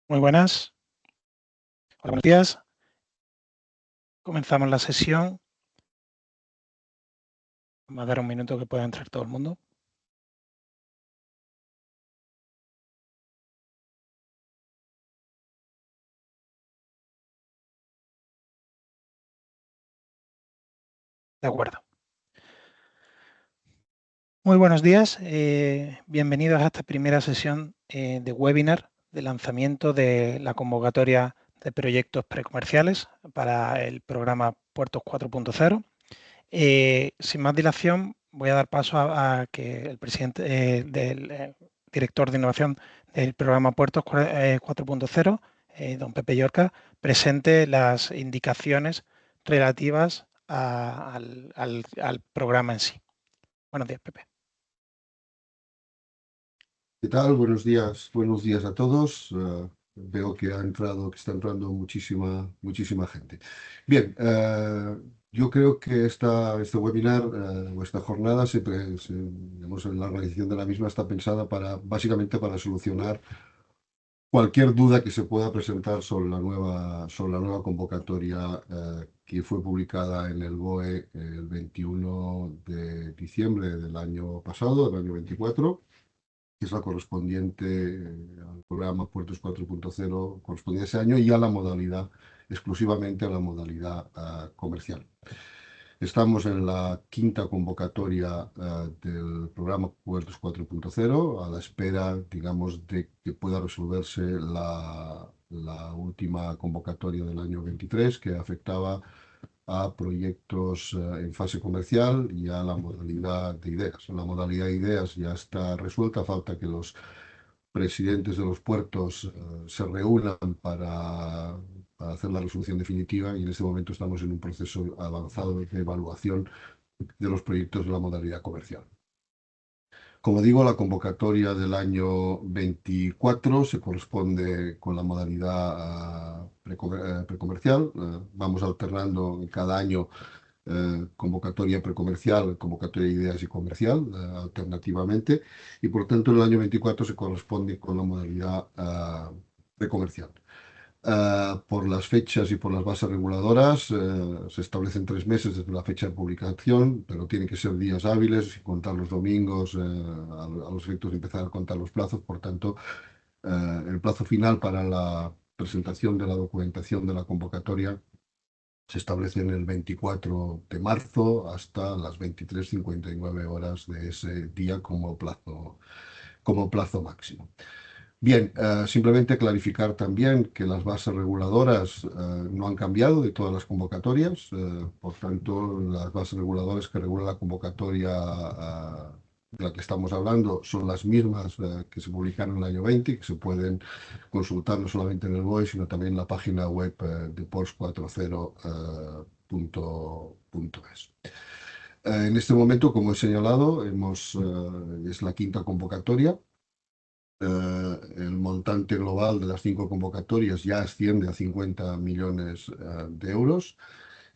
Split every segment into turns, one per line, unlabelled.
Muy buenas. Hola, buenos días. Comenzamos la sesión. Vamos a dar un minuto que pueda entrar todo el mundo. De acuerdo. Muy buenos días. Bienvenidos a esta primera sesión de webinar de lanzamiento de la convocatoria de proyectos precomerciales para el programa Puertos 4.0. Sin más dilación, voy a dar paso a que el presidente del director de innovación del programa Puertos 4.0, don Pepe Llorca, presente las indicaciones relativas al programa en sí. Buenos días, Pepe.
¿Qué tal? Buenos días a todos. Veo que está entrando muchísima gente. Bien, yo creo que este webinar o esta jornada, digamos, la organización de la misma está pensada básicamente para solucionar cualquier duda que se pueda presentar sobre la nueva convocatoria que fue publicada en el BOE el 21 de diciembre del año pasado, del año 24, que es la correspondiente al programa Puertos 4.0, correspondiente a ese año, y a la modalidad, exclusivamente a la modalidad comercial. Estamos en la quinta convocatoria del programa Puertos 4.0, a la espera, digamos, de que pueda resolverse la última convocatoria del año 23, que afectaba a proyectos en fase comercial y a la modalidad de ideas. La modalidad de ideas ya está resuelta, falta que los presidentes de los puertos se reúnan para hacer la resolución definitiva, y en este momento estamos en un proceso avanzado de evaluación de los proyectos de la modalidad comercial. Como digo, la convocatoria del año 24 se corresponde con la modalidad precomercial. Vamos alternando cada año convocatoria precomercial, convocatoria de ideas y comercial, alternativamente, y por tanto en el año 24 se corresponde con la modalidad precomercial. Por las fechas y por las bases reguladoras, se establecen 3 meses desde la fecha de publicación, pero tienen que ser días hábiles, sin contar los domingos, a los efectos de empezar a contar los plazos. Por tanto, el plazo final para la presentación de la documentación de la convocatoria se establece en el 24 de marzo hasta las 23:59 horas de ese día como plazo máximo. Bien, simplemente clarificar también que las bases reguladoras no han cambiado de todas las convocatorias. Por tanto, las bases reguladoras que regulan la convocatoria de la que estamos hablando son las mismas que se publicaron en el año 20, que se pueden consultar no solamente en el BOE, sino también en la página web de PORS40.es. En este momento, como he señalado, es la quinta convocatoria. El montante global de las 5 convocatorias ya asciende a 50 millones de euros.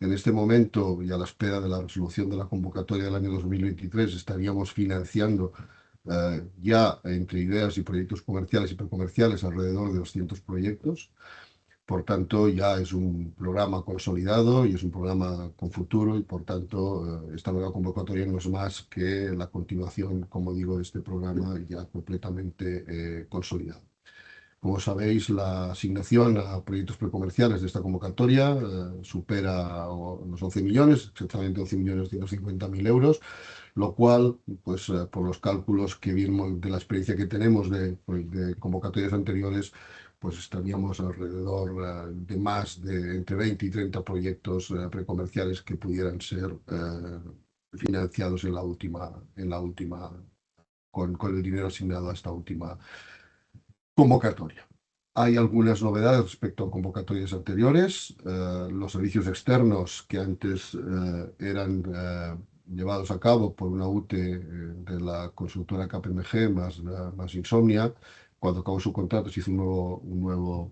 En este momento, y a la espera de la resolución de la convocatoria del año 2023, estaríamos financiando ya entre ideas y proyectos comerciales y precomerciales alrededor de 200 proyectos. Por tanto, ya es un programa consolidado y es un programa con futuro, y por tanto esta nueva convocatoria no es más que la continuación, como digo, de este programa ya completamente consolidado. Como sabéis, la asignación a proyectos precomerciales de esta convocatoria supera los 11 millones, exactamente 11.150.000 euros, lo cual, pues por los cálculos que vimos de la experiencia que tenemos de convocatorias anteriores, pues estaríamos alrededor de más de entre 20 y 30 proyectos precomerciales que pudieran ser financiados con el dinero asignado a esta última convocatoria. Hay algunas novedades respecto a convocatorias anteriores. Los servicios externos que antes eran llevados a cabo por una UTE de la consultora KPMG más Insomnia, cuando acabó su contrato se hizo un nuevo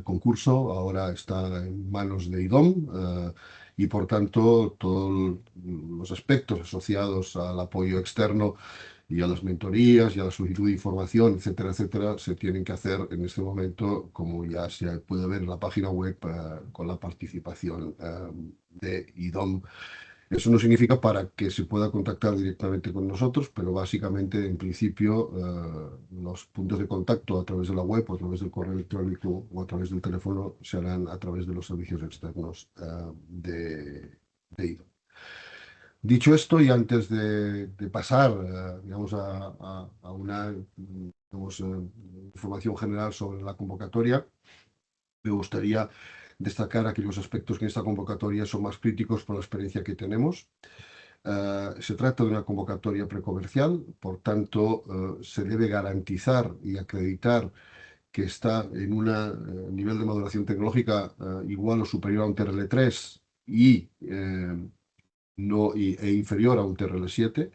concurso, ahora está en manos de IDOM, y por tanto todos los aspectos asociados al apoyo externo y a las mentorías y a la solicitud de información, etcétera, etcétera, se tienen que hacer en este momento, como ya se puede ver en la página web, con la participación de IDOM. Eso no significa para que se pueda contactar directamente con nosotros, pero básicamente, en principio, los puntos de contacto a través de la web, o a través del correo electrónico o a través del teléfono se harán a través de los servicios externos de IDOM. Dicho esto, y antes de pasar, digamos, a una digamos, información general sobre la convocatoria, me gustaría destacar aquellos aspectos que en esta convocatoria son más críticos por la experiencia que tenemos. Se trata de una convocatoria precomercial, por tanto, se debe garantizar y acreditar que está en un nivel de maduración tecnológica igual o superior a un TRL3 y e inferior a un TRL7.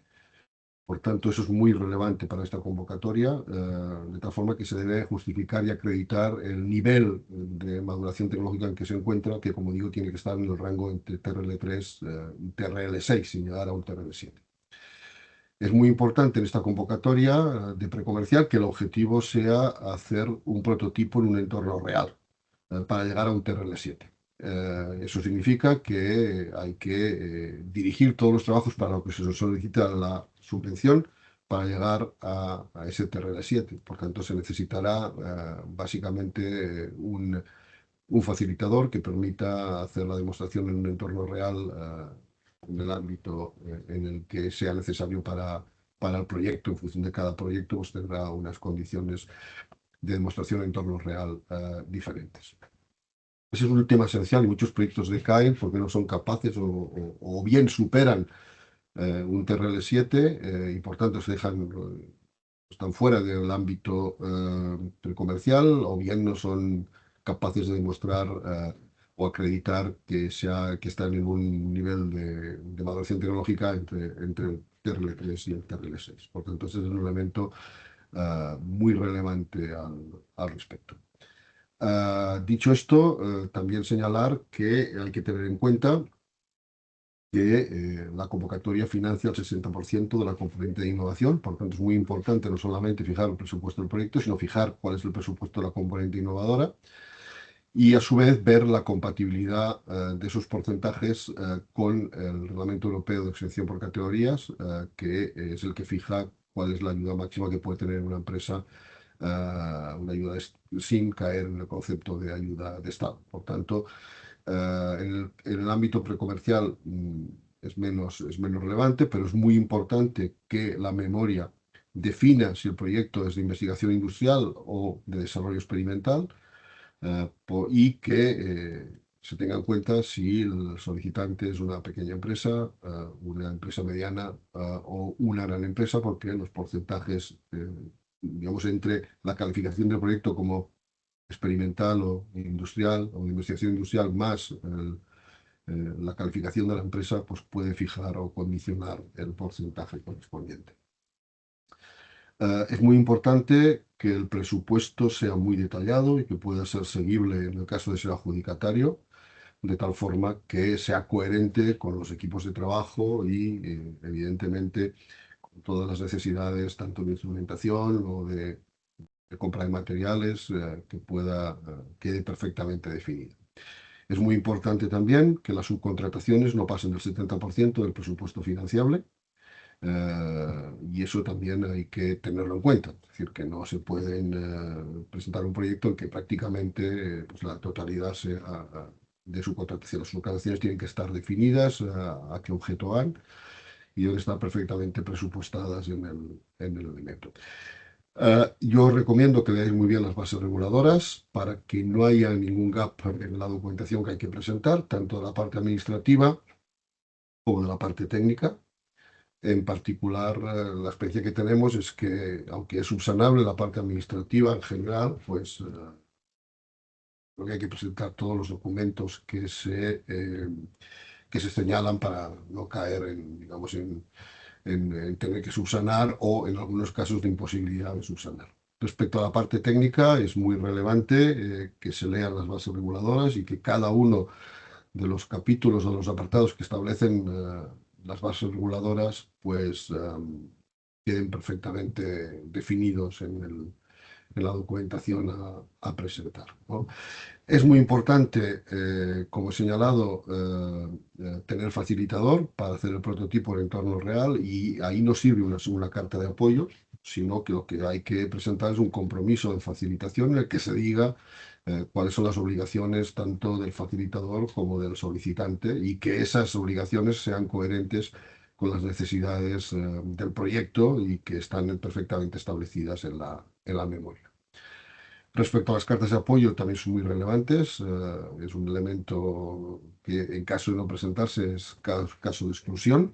Por tanto, eso es muy relevante para esta convocatoria, de tal forma que se debe justificar y acreditar el nivel de maduración tecnológica en que se encuentra, que, como digo, tiene que estar en el rango entre TRL3 y TRL6, sin llegar a un TRL7. Es muy importante en esta convocatoria de precomercial que el objetivo sea hacer un prototipo en un entorno real para llegar a un TRL7. Eso significa que hay que dirigir todos los trabajos para lo que se solicita la subvención para llegar a ese TRL7. Por tanto, se necesitará básicamente un facilitador que permita hacer la demostración en un entorno real en el ámbito en el que sea necesario para el proyecto. En función de cada proyecto, pues tendrá unas condiciones de demostración en entorno real diferentes. Ese es un tema esencial y muchos proyectos decaen porque no son capaces o bien superan un TRL7 y por tanto están fuera del ámbito precomercial, o bien no son capaces de demostrar o acreditar que están en un nivel de maduración tecnológica entre el TRL3 y el TRL6. Por tanto, ese es un elemento muy relevante al respecto. Dicho esto, también señalar que hay que tener en cuenta que la convocatoria financia el 60% de la componente de innovación. Por tanto, es muy importante no solamente fijar el presupuesto del proyecto, sino fijar cuál es el presupuesto de la componente innovadora y, a su vez, ver la compatibilidad de esos porcentajes con el Reglamento Europeo de Exención por Categorías, que es el que fija cuál es la ayuda máxima que puede tener una empresa, una ayuda sin caer en el concepto de ayuda de Estado. Por tanto, en el ámbito precomercial es menos relevante, pero es muy importante que la memoria defina si el proyecto es de investigación industrial o de desarrollo experimental, y que se tenga en cuenta si el solicitante es una pequeña empresa, una empresa mediana o una gran empresa, porque los porcentajes, digamos, entre la calificación del proyecto como experimental o industrial o de investigación industrial más la calificación de la empresa, pues puede fijar o condicionar el porcentaje correspondiente. Es muy importante que el presupuesto sea muy detallado y que pueda ser seguible en el caso de ser adjudicatario, de tal forma que sea coherente con los equipos de trabajo y, evidentemente, con todas las necesidades, tanto de instrumentación o de compra de materiales, que quede perfectamente definido. Es muy importante también que las subcontrataciones no pasen del 70% del presupuesto financiable, y eso también hay que tenerlo en cuenta. Es decir, que no se pueden presentar un proyecto en que prácticamente pues, la totalidad sea de subcontratación. Las subcontrataciones tienen que estar definidas a qué objeto van y deben estar perfectamente presupuestadas en el elemento. Yo recomiendo que leáis muy bien las bases reguladoras para que no haya ningún gap en la documentación que hay que presentar, tanto de la parte administrativa como de la parte técnica. En particular, la experiencia que tenemos es que, aunque es subsanable la parte administrativa en general, pues creo que hay que presentar todos los documentos que se señalan para no caer digamos, en tener que subsanar o, en algunos casos, de imposibilidad de subsanar. Respecto a la parte técnica, es muy relevante que se lean las bases reguladoras y que cada uno de los capítulos o de los apartados que establecen las bases reguladoras, pues queden perfectamente definidos en la documentación a presentar, ¿no? Es muy importante, como he señalado, tener facilitador para hacer el prototipo en entorno real, y ahí no sirve una carta de apoyo, sino que lo que hay que presentar es un compromiso de facilitación en el que se diga cuáles son las obligaciones tanto del facilitador como del solicitante, y que esas obligaciones sean coherentes con las necesidades del proyecto y que están perfectamente establecidas en la memoria. Respecto a las cartas de apoyo, también son muy relevantes. Es un elemento que, en caso de no presentarse, es caso de exclusión.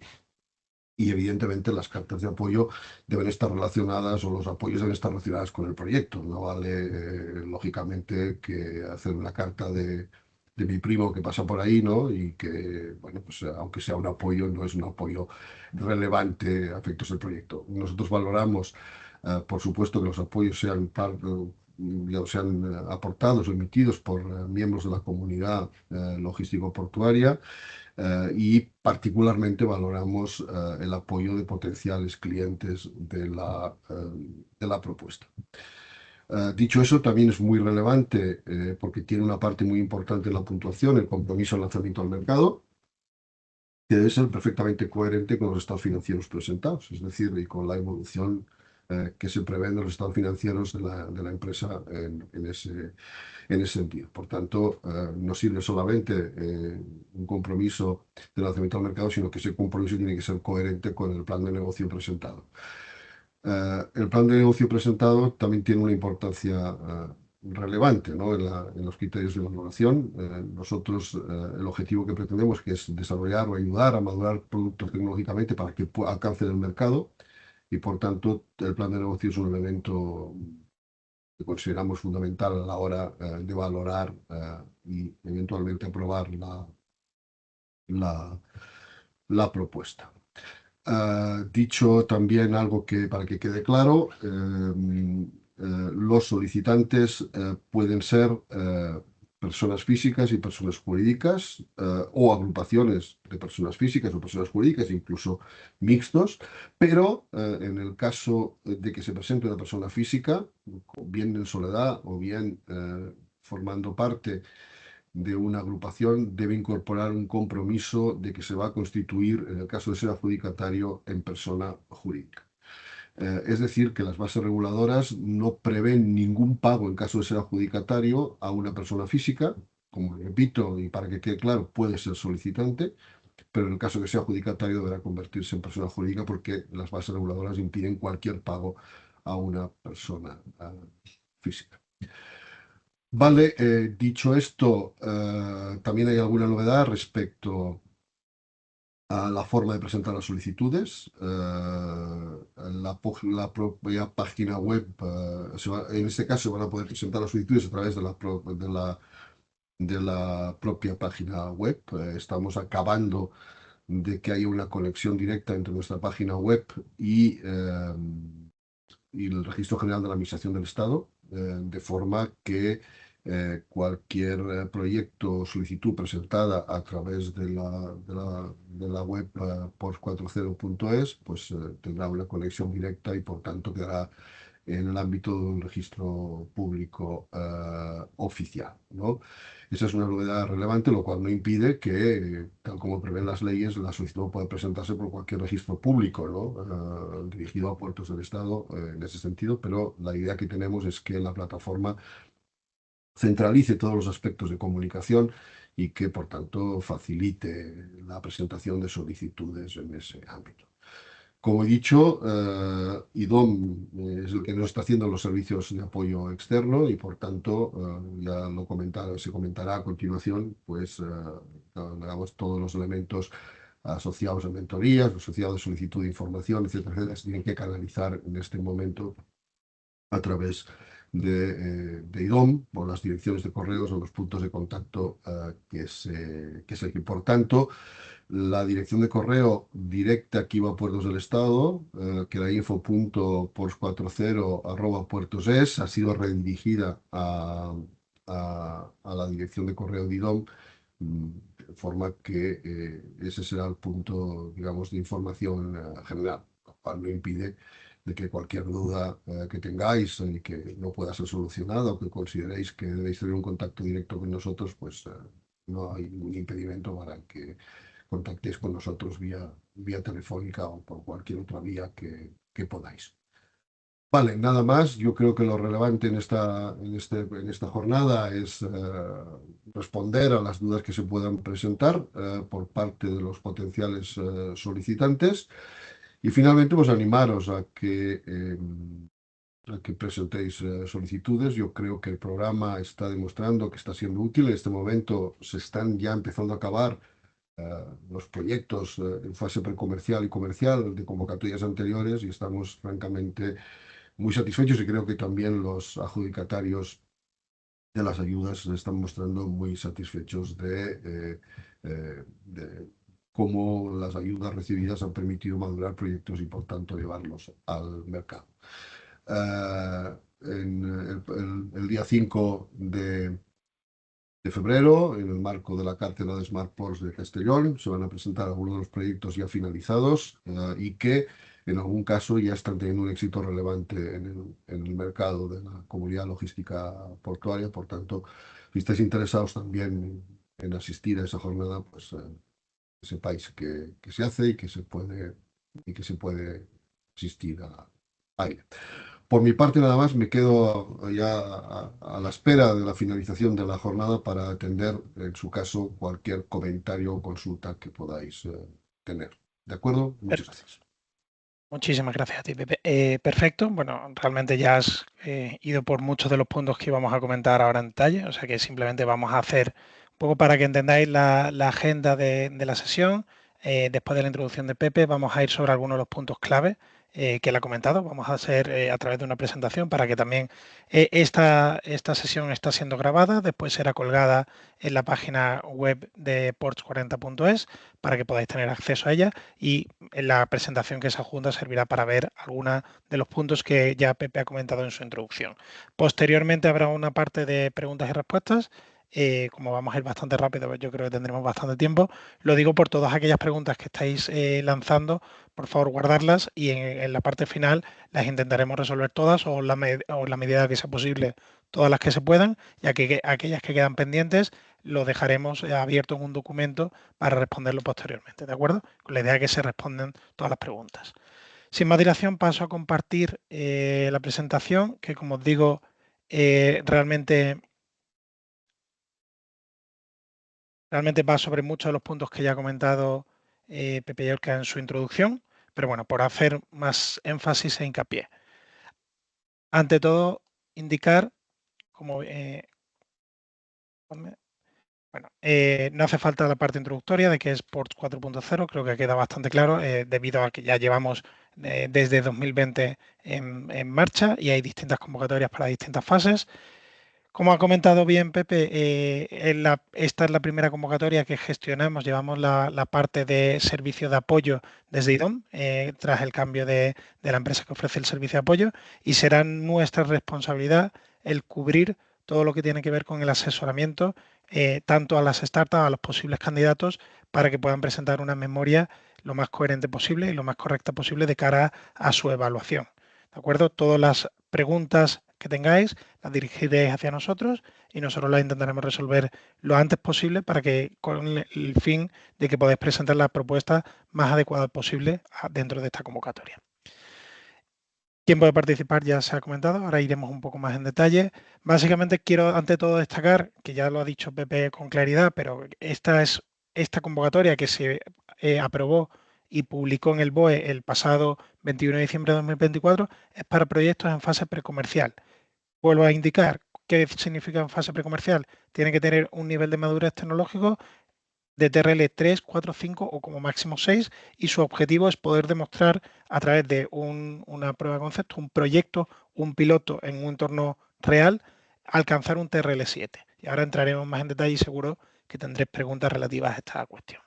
Y evidentemente las cartas de apoyo deben estar relacionadas, o los apoyos deben estar relacionados con el proyecto. No vale, lógicamente, que hacer una carta de mi primo que pasa por ahí, ¿no? Y que, bueno, pues aunque sea un apoyo, no es un apoyo relevante a efectos del proyecto. Nosotros valoramos, por supuesto, que los apoyos sean ya sean aportados o emitidos por miembros de la comunidad logístico-portuaria, y particularmente valoramos el apoyo de potenciales clientes de la propuesta. Dicho eso, también es muy relevante, porque tiene una parte muy importante en la puntuación, el compromiso al lanzamiento al mercado, que debe ser perfectamente coherente con los estados financieros presentados, es decir, y con la evolución que se prevé de los estados financieros de la empresa en ese sentido. Por tanto, no sirve solamente un compromiso de lanzamiento al mercado, sino que ese compromiso tiene que ser coherente con el plan de negocio presentado. El plan de negocio presentado también tiene una importancia relevante, ¿no? En los criterios de valoración. Nosotros, el objetivo que pretendemos, que es desarrollar o ayudar a madurar productos tecnológicamente para que alcancen el mercado, y por tanto el plan de negocio es un elemento que consideramos fundamental a la hora de valorar y eventualmente aprobar la, la propuesta. Dicho también algo que, para que quede claro, los solicitantes pueden ser personas físicas y personas jurídicas, o agrupaciones de personas físicas o personas jurídicas, incluso mixtos, pero en el caso de que se presente una persona física, bien en soledad o bien formando parte de una agrupación, debe incorporar un compromiso de que se va a constituir, en el caso de ser adjudicatario, en persona jurídica. Es decir, que las bases reguladoras no prevén ningún pago en caso de ser adjudicatario a una persona física. Como repito, y para que quede claro, puede ser solicitante, pero en el caso de que sea adjudicatario deberá convertirse en persona jurídica, porque las bases reguladoras impiden cualquier pago a una persona física. Vale, dicho esto, también hay alguna novedad respecto a la forma de presentar las solicitudes. La propia página web, en este caso van a poder presentar las solicitudes a través de la propia página web. Estamos acabando de que haya una conexión directa entre nuestra página web y el Registro General de la Administración del Estado, de forma que cualquier proyecto o solicitud presentada a través de la web PORS40.es, pues tendrá una conexión directa y por tanto quedará en el ámbito de un registro público oficial, ¿no? Esa es una novedad relevante, lo cual no impide que, tal como prevén las leyes, la solicitud pueda presentarse por cualquier registro público, ¿no? Dirigido a puertos del Estado, en ese sentido, pero la idea que tenemos es que la plataforma centralice todos los aspectos de comunicación y que, por tanto, facilite la presentación de solicitudes en ese ámbito. Como he dicho, IDOM es el que nos está haciendo los servicios de apoyo externo y, por tanto, ya se comentará a continuación, pues, digamos, todos los elementos asociados a mentorías, asociados a solicitud de información, etcétera, etcétera, se tienen que canalizar en este momento a través de IDOM, por las direcciones de correos o los puntos de contacto que se eligen. Por tanto, la dirección de correo directa que iba a Puertos del Estado, que era info.pors40@puertos.es, ha sido redirigida a la dirección de correo de IDOM, de forma que ese será el punto, digamos, de información general. cual no impide de que cualquier duda que tengáis y que no pueda ser solucionada o que consideréis que debéis tener un contacto directo con nosotros, pues no hay ningún impedimento para que contactéis con nosotros vía telefónica o por cualquier otra vía que podáis. Vale, nada más. Yo creo que lo relevante en esta jornada es responder a las dudas que se puedan presentar por parte de los potenciales solicitantes y finalmente pues animaros a que presentéis solicitudes. Yo creo que el programa está demostrando que está siendo útil. En este momento se están ya empezando a acabar los proyectos en fase precomercial y comercial de convocatorias anteriores y estamos francamente muy satisfechos y creo que también los adjudicatarios de las ayudas se están mostrando muy satisfechos de cómo las ayudas recibidas han permitido madurar proyectos y por tanto llevarlos al mercado. En el día 5 de febrero, en el marco de la cátedra de Smart Ports de Castellón, se van a presentar algunos de los proyectos ya finalizados y que en algún caso ya están teniendo un éxito relevante en el mercado de la comunidad logística portuaria. Por tanto, si estáis interesados también en asistir a esa jornada, pues que sepáis que se hace y que se puede asistir a ella. Por mi parte, nada más, me quedo ya a la espera de la finalización de la jornada para atender, en su caso, cualquier comentario o consulta que podáis tener. ¿De acuerdo? Muchas gracias.
Muchísimas gracias a ti, Pepe. Perfecto. Bueno, realmente ya has ido por muchos de los puntos que íbamos a comentar ahora en detalle, o sea que simplemente vamos a hacer un poco para que entendáis la agenda de la sesión. Después de la introducción de Pepe, vamos a ir sobre algunos de los puntos clave que él ha comentado. Vamos a hacer a través de una presentación para que también esta sesión está siendo grabada, después será colgada en la página web de ports40.es para que podáis tener acceso a ella y en la presentación que se adjunta servirá para ver algunos de los puntos que ya Pepe ha comentado en su introducción. Posteriormente habrá una parte de preguntas y respuestas. Como vamos a ir bastante rápido, pues yo creo que tendremos bastante tiempo. Lo digo por todas aquellas preguntas que estáis lanzando, por favor guardarlas y en la parte final las intentaremos resolver todas o en la medida que sea posible todas las que se puedan, y aquellas que quedan pendientes lo dejaremos abierto en un documento para responderlo posteriormente, ¿de acuerdo? Con la idea de que se responden todas las preguntas. Sin más dilación, paso a compartir la presentación, que como os digo, realmente va sobre muchos de los puntos que ya ha comentado Pepe Llorca en su introducción, pero bueno, por hacer más énfasis e hincapié. Ante todo, indicar, como bueno, no hace falta la parte introductoria de que es Ports 4.0, creo que queda bastante claro, debido a que ya llevamos desde 2020 en marcha y hay distintas convocatorias para distintas fases. Como ha comentado bien Pepe, esta es la primera convocatoria que gestionamos, llevamos la parte de servicio de apoyo desde IDOM, tras el cambio de la empresa que ofrece el servicio de apoyo, y será nuestra responsabilidad el cubrir todo lo que tiene que ver con el asesoramiento, tanto a las startups, a los posibles candidatos, para que puedan presentar una memoria lo más coherente posible y lo más correcta posible de cara a su evaluación. ¿De acuerdo? Todas las preguntas que tengáis las dirigiréis hacia nosotros y nosotros las intentaremos resolver lo antes posible para que con el fin de que podáis presentar la propuesta más adecuada posible dentro de esta convocatoria. ¿Quién puede participar? Ya se ha comentado, ahora iremos un poco más en detalle. Básicamente quiero ante todo destacar, que ya lo ha dicho Pepe con claridad, pero esta convocatoria que se aprobó y publicó en el BOE el pasado 21 de diciembre de 2024 es para proyectos en fase precomercial. Vuelvo a indicar qué significa en fase precomercial. Tiene que tener un nivel de madurez tecnológico de TRL 3, 4, 5 o como máximo 6 y su objetivo es poder demostrar a través de una prueba de concepto, un proyecto, un piloto en un entorno real, alcanzar un TRL 7. Y ahora entraremos más en detalle y seguro que tendréis preguntas relativas a esta cuestión.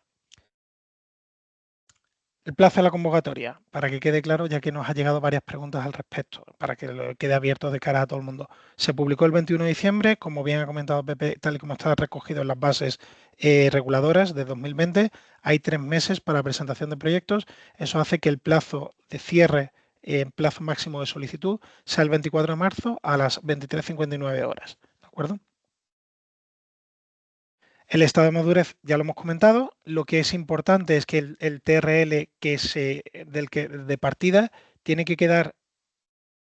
El plazo de la convocatoria, para que quede claro, ya que nos ha llegado varias preguntas al respecto, para que lo quede abierto de cara a todo el mundo. Se publicó el 21 de diciembre, como bien ha comentado Pepe, tal y como está recogido en las bases, reguladoras de 2020 hay 3 meses para presentación de proyectos. Eso hace que el plazo de cierre en plazo máximo de solicitud sea el 24 de marzo a las 23:59 horas. ¿De acuerdo? El estado de madurez ya lo hemos comentado. Lo que es importante es que el TRL de partida tiene que quedar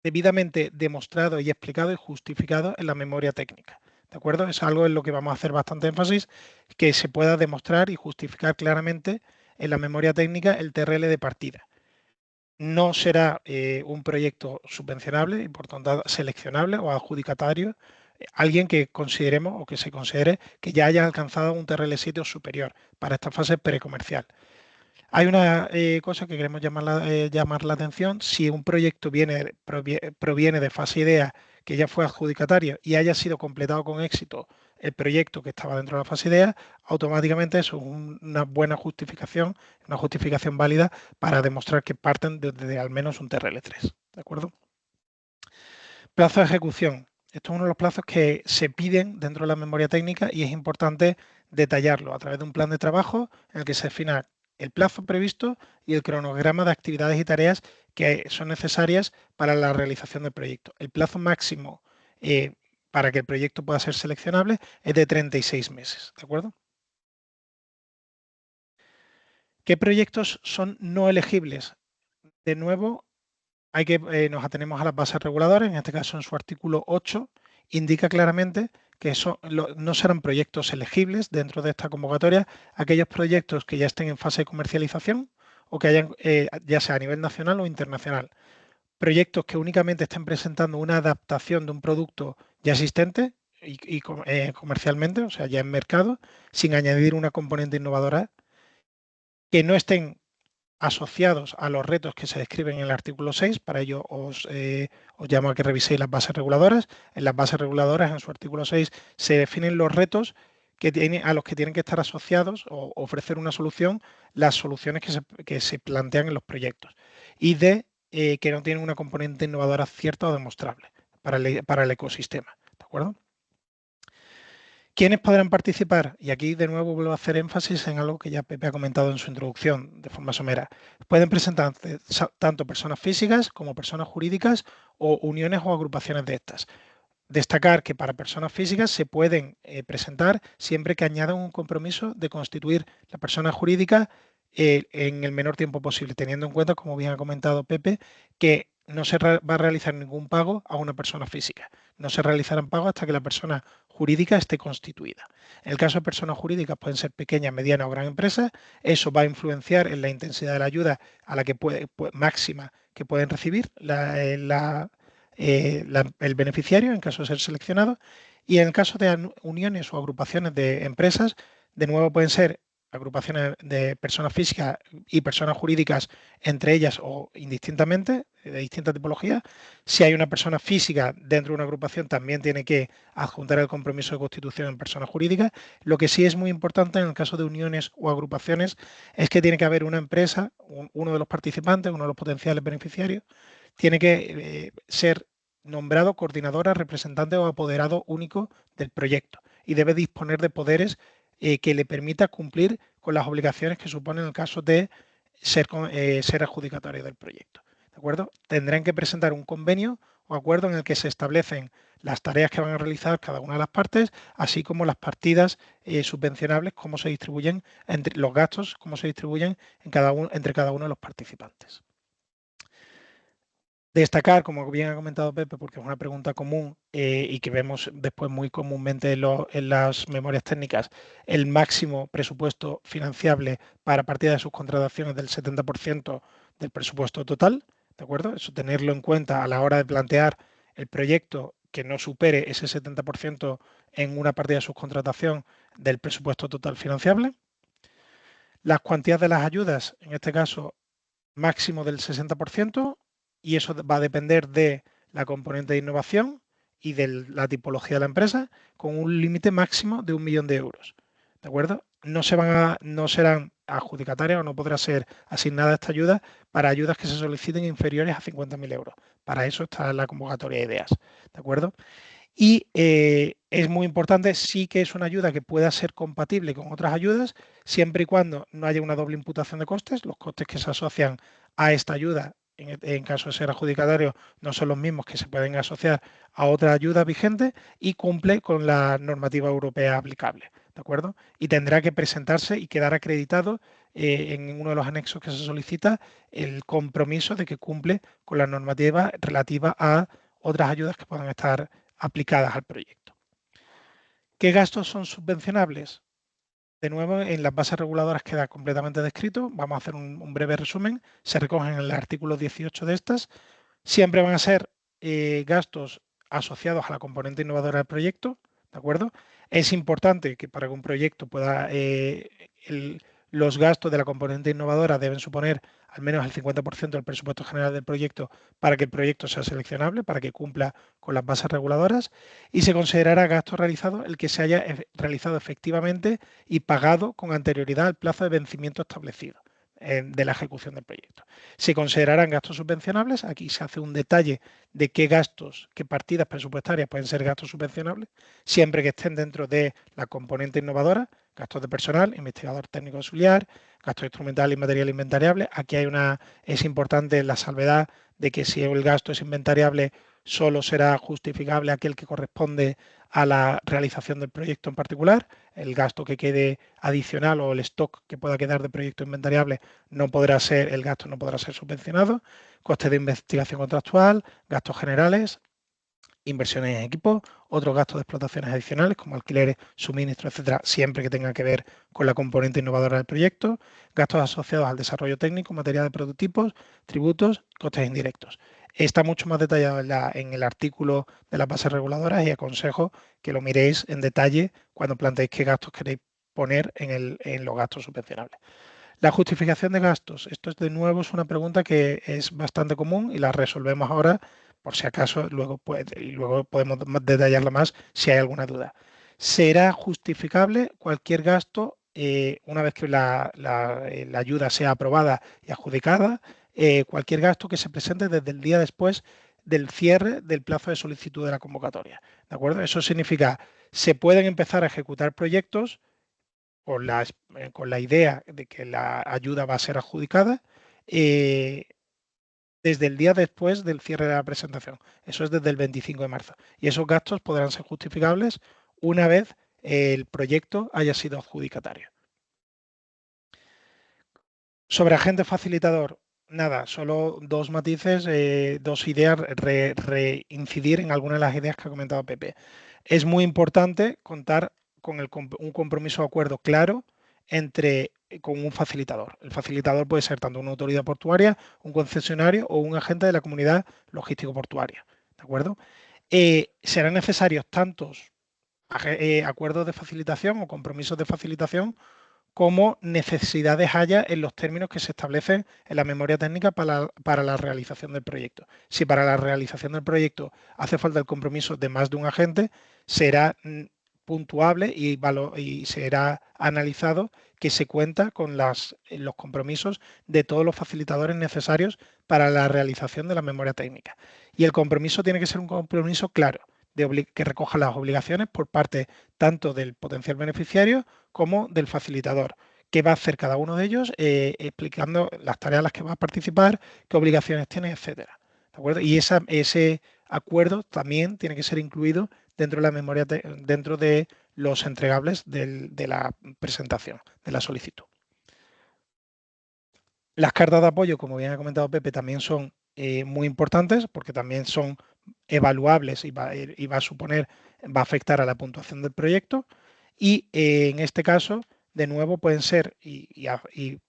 debidamente demostrado y explicado y justificado en la memoria técnica. ¿De acuerdo? Es algo en lo que vamos a hacer bastante énfasis, que se pueda demostrar y justificar claramente en la memoria técnica el TRL de partida. No será un proyecto subvencionable y por tanto seleccionable o adjudicatario alguien que consideremos o que se considere que ya haya alcanzado un TRL7 o superior para esta fase precomercial. Hay una cosa que queremos llamar la atención. Si un proyecto proviene de fase idea que ya fue adjudicatario y haya sido completado con éxito el proyecto que estaba dentro de la fase idea, automáticamente eso es una buena justificación, una justificación válida para demostrar que parten desde al menos un TRL3. ¿De acuerdo? Plazo de ejecución. Esto es uno de los plazos que se piden dentro de la memoria técnica y es importante detallarlo a través de un plan de trabajo en el que se defina el plazo previsto y el cronograma de actividades y tareas que son necesarias para la realización del proyecto. El plazo máximo para que el proyecto pueda ser seleccionable es de 36 meses. ¿De acuerdo? ¿Qué proyectos son no elegibles? De nuevo, nos atenemos a las bases reguladoras, en este caso en su artículo 8, indica claramente que no serán proyectos elegibles dentro de esta convocatoria aquellos proyectos que ya estén en fase de comercialización o que hayan, ya sea a nivel nacional o internacional. Proyectos que únicamente estén presentando una adaptación de un producto ya existente y comercialmente, o sea, ya en mercado, sin añadir una componente innovadora, que no estén asociados a los retos que se describen en el artículo 6. Para ello os llamo a que reviséis las bases reguladoras. En las bases reguladoras, en su artículo 6, se definen los retos a los que tienen que estar asociados o ofrecer una solución, las soluciones que se plantean en los proyectos. Y que no tienen una componente innovadora cierta o demostrable para el ecosistema. ¿De acuerdo? ¿Quiénes podrán participar? Y aquí de nuevo vuelvo a hacer énfasis en algo que ya Pepe ha comentado en su introducción de forma somera. Pueden presentarse tanto personas físicas como personas jurídicas o uniones o agrupaciones de estas. Destacar que para personas físicas se pueden presentar siempre que añadan un compromiso de constituir la persona jurídica en el menor tiempo posible, teniendo en cuenta, como bien ha comentado Pepe, que no se va a realizar ningún pago a una persona física. No se realizarán pagos hasta que la persona jurídica esté constituida. En el caso de personas jurídicas pueden ser pequeñas, medianas o gran empresas. Eso va a influenciar en la intensidad de la ayuda a la que máxima que pueden recibir el beneficiario en caso de ser seleccionado. Y en el caso de uniones o agrupaciones de empresas, de nuevo pueden ser agrupaciones de personas físicas y personas jurídicas entre ellas o indistintamente, de distintas tipologías. Si hay una persona física dentro de una agrupación, también tiene que adjuntar el compromiso de constitución en persona jurídica. Lo que sí es muy importante en el caso de uniones o agrupaciones es que tiene que haber una empresa, uno de los participantes, uno de los potenciales beneficiarios, tiene que ser nombrado coordinadora, representante o apoderado único del proyecto y debe disponer de poderes que le permita cumplir con las obligaciones que supone en el caso de ser adjudicatario del proyecto. ¿De acuerdo? Tendrán que presentar un convenio o acuerdo en el que se establecen las tareas que van a realizar cada una de las partes, así como las partidas subvencionables, cómo se distribuyen, entre los gastos, cómo se distribuyen entre cada uno de los participantes. Destacar, como bien ha comentado Pepe, porque es una pregunta común y que vemos después muy comúnmente en las memorias técnicas, el máximo presupuesto financiable para partida de subcontrataciones del 70% del presupuesto total, ¿de acuerdo? Eso tenerlo en cuenta a la hora de plantear el proyecto que no supere ese 70% en una partida de subcontratación del presupuesto total financiable. Las cuantías de las ayudas, en este caso, máximo del 60%, y eso va a depender de la componente de innovación y de la tipología de la empresa, con un límite máximo de 1 millón de euros. ¿De acuerdo? No serán adjudicatarias o no podrá ser asignada esta ayuda para ayudas que se soliciten inferiores a 50.000 euros. Para eso está la convocatoria de ideas. ¿De acuerdo? Y es muy importante, sí que es una ayuda que pueda ser compatible con otras ayudas, siempre y cuando no haya una doble imputación de costes. Los costes que se asocian a esta ayuda, en caso de ser adjudicatario, no son los mismos que se pueden asociar a otra ayuda vigente y cumple con la normativa europea aplicable. ¿De acuerdo? Y tendrá que presentarse y quedar acreditado en uno de los anexos que se solicita el compromiso de que cumple con la normativa relativa a otras ayudas que puedan estar aplicadas al proyecto. ¿Qué gastos son subvencionables? De nuevo, en las bases reguladoras queda completamente descrito. Vamos a hacer un breve resumen. Se recogen en el artículo 18 de estas. Siempre van a ser gastos asociados a la componente innovadora del proyecto. ¿De acuerdo? Es importante que para que un proyecto pueda, los gastos de la componente innovadora deben suponer al menos el 50% del presupuesto general del proyecto para que el proyecto sea seleccionable, para que cumpla con las bases reguladoras, y se considerará gasto realizado el que se haya realizado efectivamente y pagado con anterioridad al plazo de vencimiento establecido de la ejecución del proyecto. Se considerarán gastos subvencionables. Aquí se hace un detalle de qué gastos, qué partidas presupuestarias pueden ser gastos subvencionables, siempre que estén dentro de la componente innovadora, gastos de personal, investigador técnico auxiliar, gastos instrumental y material inventariable. Aquí es importante la salvedad de que si el gasto es inventariable, solo será justificable aquel que corresponde a la realización del proyecto en particular. El gasto que quede adicional o el stock que pueda quedar de proyecto inventariable el gasto no podrá ser subvencionado. Costes de investigación contractual, gastos generales, inversiones en equipo, otros gastos de explotaciones adicionales como alquileres, suministros, etcétera, siempre que tenga que ver con la componente innovadora del proyecto, gastos asociados al desarrollo técnico, materia de prototipos, tributos, costes indirectos. Está mucho más detallado en el artículo de las bases reguladoras y aconsejo que lo miréis en detalle cuando planteéis qué gastos queréis poner en los gastos subvencionables. La justificación de gastos. Esto es de nuevo es una pregunta que es bastante común y la resolvemos ahora por si acaso y luego podemos detallarla más si hay alguna duda. ¿Será justificable cualquier gasto una vez que la ayuda sea aprobada y adjudicada? Cualquier gasto que se presente desde el día después del cierre del plazo de solicitud de la convocatoria. ¿De acuerdo? Eso significa, se pueden empezar a ejecutar proyectos con la idea de que la ayuda va a ser adjudicada eh, desde el día después del cierre de la presentación. Eso es desde el 25 de marzo. Y esos gastos podrán ser justificables una vez el proyecto haya sido adjudicatario. Sobre agente facilitador, nada, solo dos matices, dos ideas, reincidir en algunas de las ideas que ha comentado Pepe. Es muy importante contar con un compromiso de acuerdo claro con un facilitador. El facilitador puede ser tanto una autoridad portuaria, un concesionario o un agente de la comunidad logístico-portuaria. ¿De acuerdo? Serán necesarios tantos acuerdos de facilitación o compromisos de facilitación como necesidades haya en los términos que se establecen en la memoria técnica para la realización del proyecto. Si para la realización del proyecto hace falta el compromiso de más de un agente, será puntuable y será analizado que se cuenta con los compromisos de todos los facilitadores necesarios para la realización de la memoria técnica. Y el compromiso tiene que ser un compromiso claro, que recoja las obligaciones por parte tanto del potencial beneficiario como del facilitador. ¿Qué va a hacer cada uno de ellos? Explicando las tareas a las que va a participar, qué obligaciones tiene, etcétera. ¿De acuerdo? Y ese acuerdo también tiene que ser incluido dentro de la memoria, dentro de los entregables de la presentación, de la solicitud. Las cartas de apoyo, como bien ha comentado Pepe, también son muy importantes porque también son evaluables y va a afectar a la puntuación del proyecto. Y en este caso, de nuevo, pueden ser, y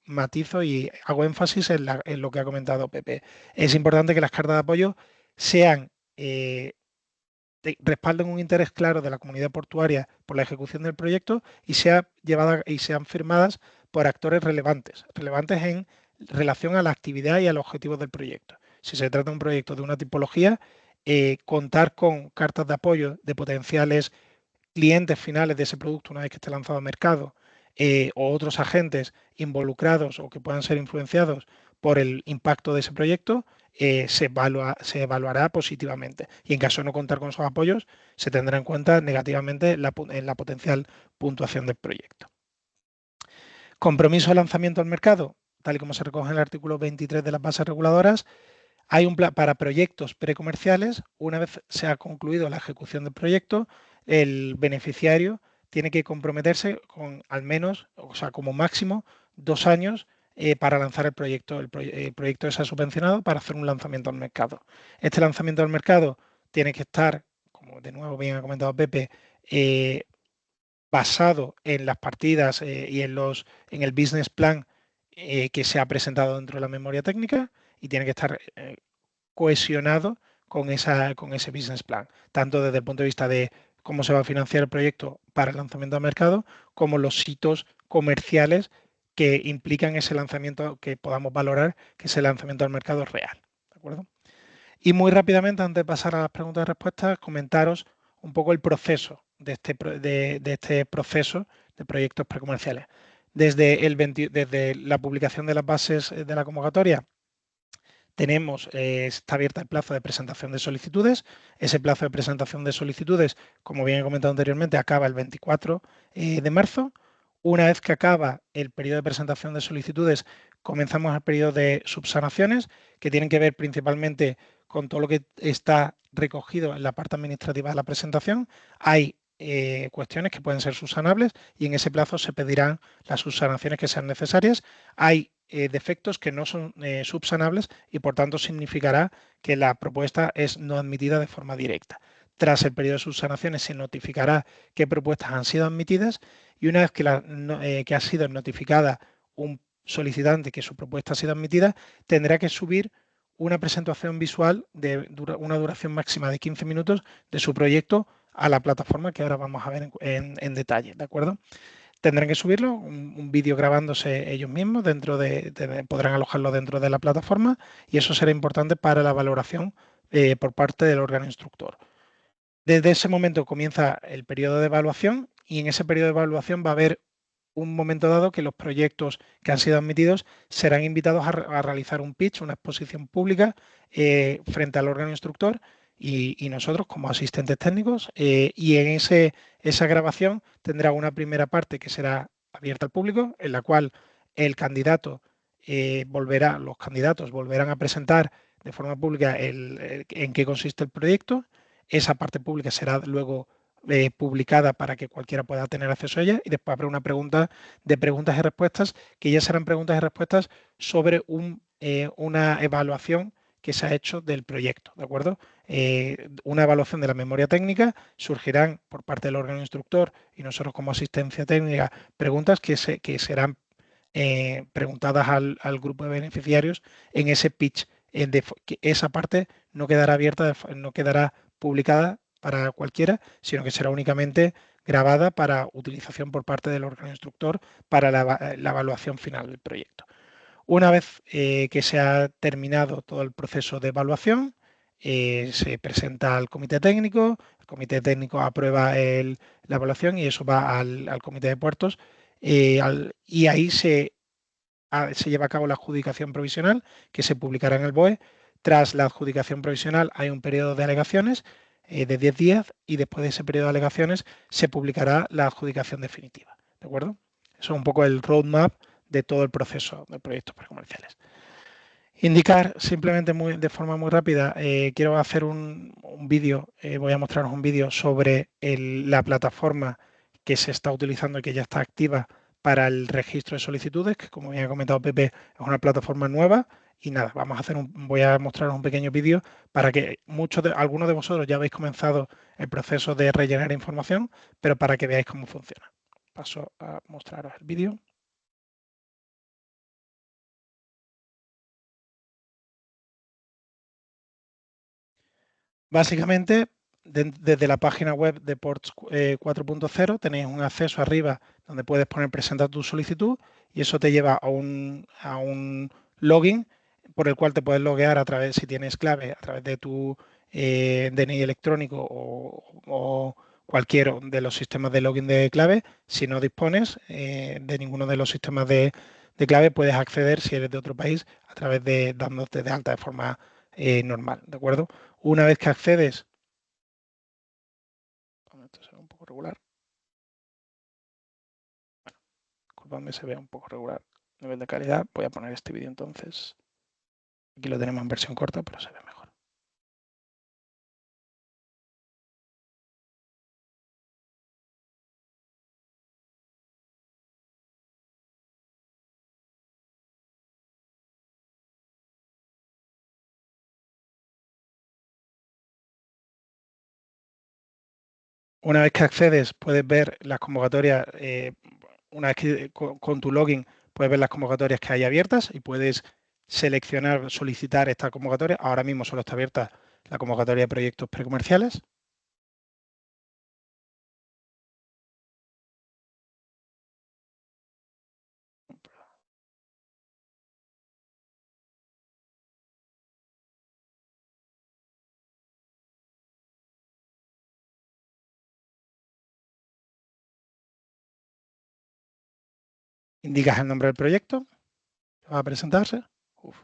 matizo y hago énfasis en lo que ha comentado Pepe, es importante que las cartas de apoyo respalden un interés claro de la comunidad portuaria por la ejecución del proyecto y sean firmadas por actores relevantes en relación a la actividad y a los objetivos del proyecto. Si se trata de un proyecto de una tipología, contar con cartas de apoyo de potenciales clientes finales de ese producto una vez que esté lanzado al mercado o otros agentes involucrados o que puedan ser influenciados por el impacto de ese proyecto se evaluará positivamente, y en caso de no contar con esos apoyos se tendrá en cuenta negativamente en la potencial puntuación del proyecto. Compromiso de lanzamiento al mercado, tal y como se recoge en el artículo 23 de las bases reguladoras. Hay un plan para proyectos precomerciales. Una vez se ha concluido la ejecución del proyecto, el beneficiario tiene que comprometerse con al menos, o sea, como máximo, 2 años para lanzar el proyecto. El proyecto se ha subvencionado para hacer un lanzamiento al mercado. Este lanzamiento al mercado tiene que estar, como de nuevo bien ha comentado Pepe, basado en las partidas y en el business plan que se ha presentado dentro de la memoria técnica, y tiene que estar cohesionado con ese business plan, tanto desde el punto de vista de cómo se va a financiar el proyecto para el lanzamiento al mercado, como los hitos comerciales que implican ese lanzamiento, que podamos valorar que ese lanzamiento al mercado es real. ¿De acuerdo? Y muy rápidamente, antes de pasar a las preguntas y respuestas, comentaros un poco el proceso de este proceso de proyectos precomerciales. Desde la publicación de las bases de la convocatoria, está abierta el plazo de presentación de solicitudes. Ese plazo de presentación de solicitudes, como bien he comentado anteriormente, acaba el 24 de marzo. Una vez que acaba el periodo de presentación de solicitudes, comenzamos el periodo de subsanaciones, que tienen que ver principalmente con todo lo que está recogido en la parte administrativa de la presentación. Hay cuestiones que pueden ser subsanables y en ese plazo se pedirán las subsanaciones que sean necesarias. Hay defectos que no son subsanables y por tanto significará que la propuesta es no admitida de forma directa. Tras el periodo de subsanaciones se notificará qué propuestas han sido admitidas, y una vez que ha sido notificada un solicitante que su propuesta ha sido admitida, tendrá que subir una presentación visual de una duración máxima de 15 minutos de su proyecto a la plataforma, que ahora vamos a ver en detalle, ¿de acuerdo? Tendrán que subirlo, un vídeo grabándose ellos mismos, podrán alojarlo dentro de la plataforma, y eso será importante para la valoración por parte del órgano instructor. Desde ese momento comienza el periodo de evaluación, y en ese periodo de evaluación va a haber un momento dado que los proyectos que han sido admitidos serán invitados a realizar un pitch, una exposición pública frente al órgano instructor y nosotros como asistentes técnicos, y en esa grabación tendrá una primera parte que será abierta al público, en la cual los candidatos volverán a presentar de forma pública en qué consiste el proyecto. Esa parte pública será luego publicada para que cualquiera pueda tener acceso a ella, y después habrá una pregunta de preguntas y respuestas, que ya serán preguntas y respuestas sobre una evaluación que se ha hecho del proyecto, ¿de acuerdo? Una evaluación de la memoria técnica. Surgirán por parte del órgano instructor y nosotros como asistencia técnica preguntas que serán preguntadas al grupo de beneficiarios en ese pitch. Esa parte no quedará abierta, no quedará publicada para cualquiera, sino que será únicamente grabada para utilización por parte del órgano instructor para la evaluación final del proyecto. Una vez que se ha terminado todo el proceso de evaluación, se presenta al comité técnico, el comité técnico aprueba la evaluación y eso va al comité de puertos, y ahí se lleva a cabo la adjudicación provisional, que se publicará en el BOE. Tras la adjudicación provisional hay un periodo de alegaciones de 10 días, y después de ese periodo de alegaciones se publicará la adjudicación definitiva. ¿De acuerdo? Eso es un poco el roadmap de todo el proceso de proyectos precomerciales. Indicar simplemente de forma muy rápida, quiero hacer un vídeo, voy a mostraros un vídeo sobre la plataforma que se está utilizando y que ya está activa para el registro de solicitudes, que como bien ha comentado Pepe, es una plataforma nueva. Y nada, voy a mostraros un pequeño vídeo para que algunos de vosotros ya habéis comenzado el proceso de rellenar información, pero para que veáis cómo funciona. Paso a mostraros el vídeo. Básicamente, desde la página web de Ports 4.0 tenéis un acceso arriba donde puedes presentar tu solicitud, y eso te lleva a un login por el cual te puedes loguear si tienes clave, a través de tu DNI electrónico o cualquier de los sistemas de login de clave. Si no dispones de ninguno de los sistemas de clave, puedes acceder, si eres de otro país, a través de dándote de alta de forma normal, ¿de acuerdo? Una vez que accedes, esto se ve un poco regular, bueno, disculpadme, se ve un poco regular nivel de calidad, voy a poner este vídeo entonces, aquí lo tenemos en versión corta, pero se ve mejor. Una vez que accedes, puedes ver las convocatorias, una vez que con tu login puedes ver las convocatorias que hay abiertas y puedes seleccionar, solicitar esta convocatoria. Ahora mismo solo está abierta la convocatoria de proyectos precomerciales. Indicas el nombre del proyecto que va a presentarse. Uf.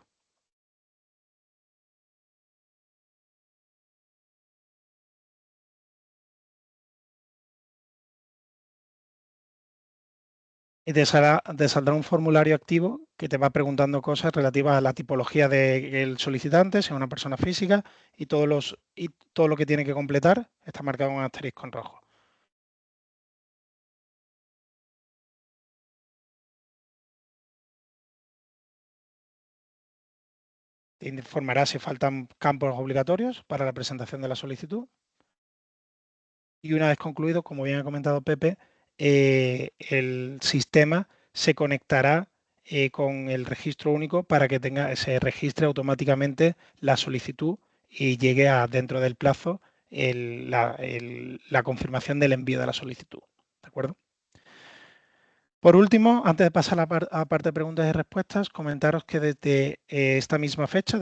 Y te saldrá un formulario activo que te va preguntando cosas relativas a la tipología del solicitante, si es una persona física, y todo lo que tiene que completar está marcado en un asterisco en rojo. Te informará si faltan campos obligatorios para la presentación de la solicitud. Y una vez concluido, como bien ha comentado Pepe, el sistema se conectará con el registro único para que se registre automáticamente la solicitud y llegue dentro del plazo la confirmación del envío de la solicitud. ¿De acuerdo? Por último, antes de pasar a la parte de preguntas y respuestas, comentaros que desde esta misma fecha,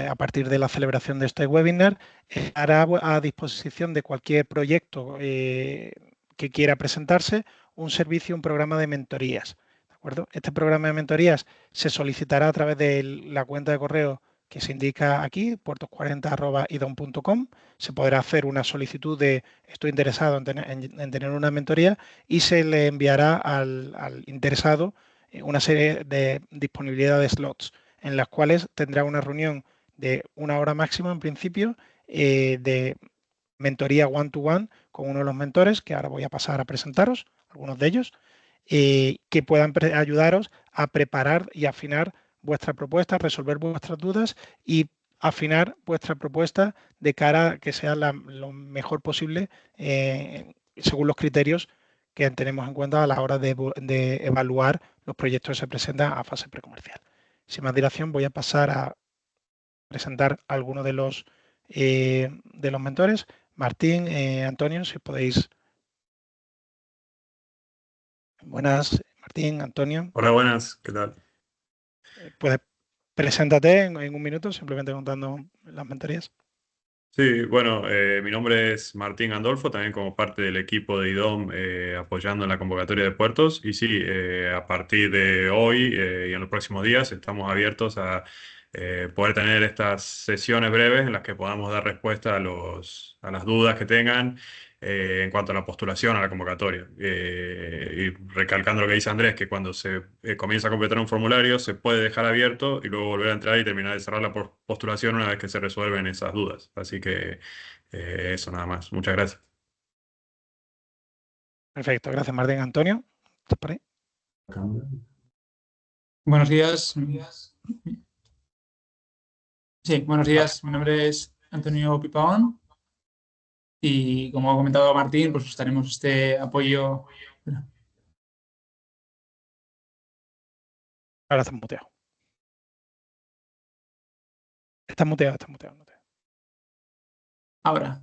a partir de la celebración de este webinar, estará a disposición de cualquier proyecto que quiera presentarse un servicio, un programa de mentorías. ¿De acuerdo? Este programa de mentorías se solicitará a través de la cuenta de correo que se indica aquí, puertos40@idom.com. Se podrá hacer una solicitud de estoy interesado en tener una mentoría y se le enviará al interesado una serie de disponibilidad de slots en las cuales tendrá una reunión de 1 hora máxima en principio de mentoría one-to-one con uno de los mentores, que ahora voy a pasar a presentaros, algunos de ellos, que puedan ayudaros a preparar y afinar vuestra propuesta, resolver vuestras dudas y afinar vuestra propuesta de cara a que sea lo mejor posible según los criterios que tenemos en cuenta a la hora de evaluar los proyectos que se presentan a fase precomercial. Sin más dilación, voy a pasar a presentar a algunos de los mentores. Martín, Antonio, si podéis. Buenas, Martín, Antonio.
Hola, buenas, ¿qué tal?
Puedes preséntate en un minuto, simplemente contando las mentorías.
Sí, bueno, mi nombre es Martín Andolfo, también como parte del equipo de IDOM apoyando en la convocatoria de puertos. Y sí, a partir de hoy y en los próximos días estamos abiertos a poder tener estas sesiones breves en las que podamos dar respuesta a las dudas que tengan en cuanto a la postulación a la convocatoria. Y recalcando lo que dice Andrés, que cuando se comienza a completar un formulario se puede dejar abierto y luego volver a entrar y terminar de cerrar la postulación una vez que se resuelven esas dudas. Así que eso nada más. Muchas gracias.
Perfecto, gracias Martín. Antonio, ¿estás por ahí?
Buenos días. Sí, buenos días. Mi nombre es Antonio Pipaón y como ha comentado Martín, pues estaremos este apoyo.
Ahora estás muteado. Estás muteado, estás muteado.
Ahora.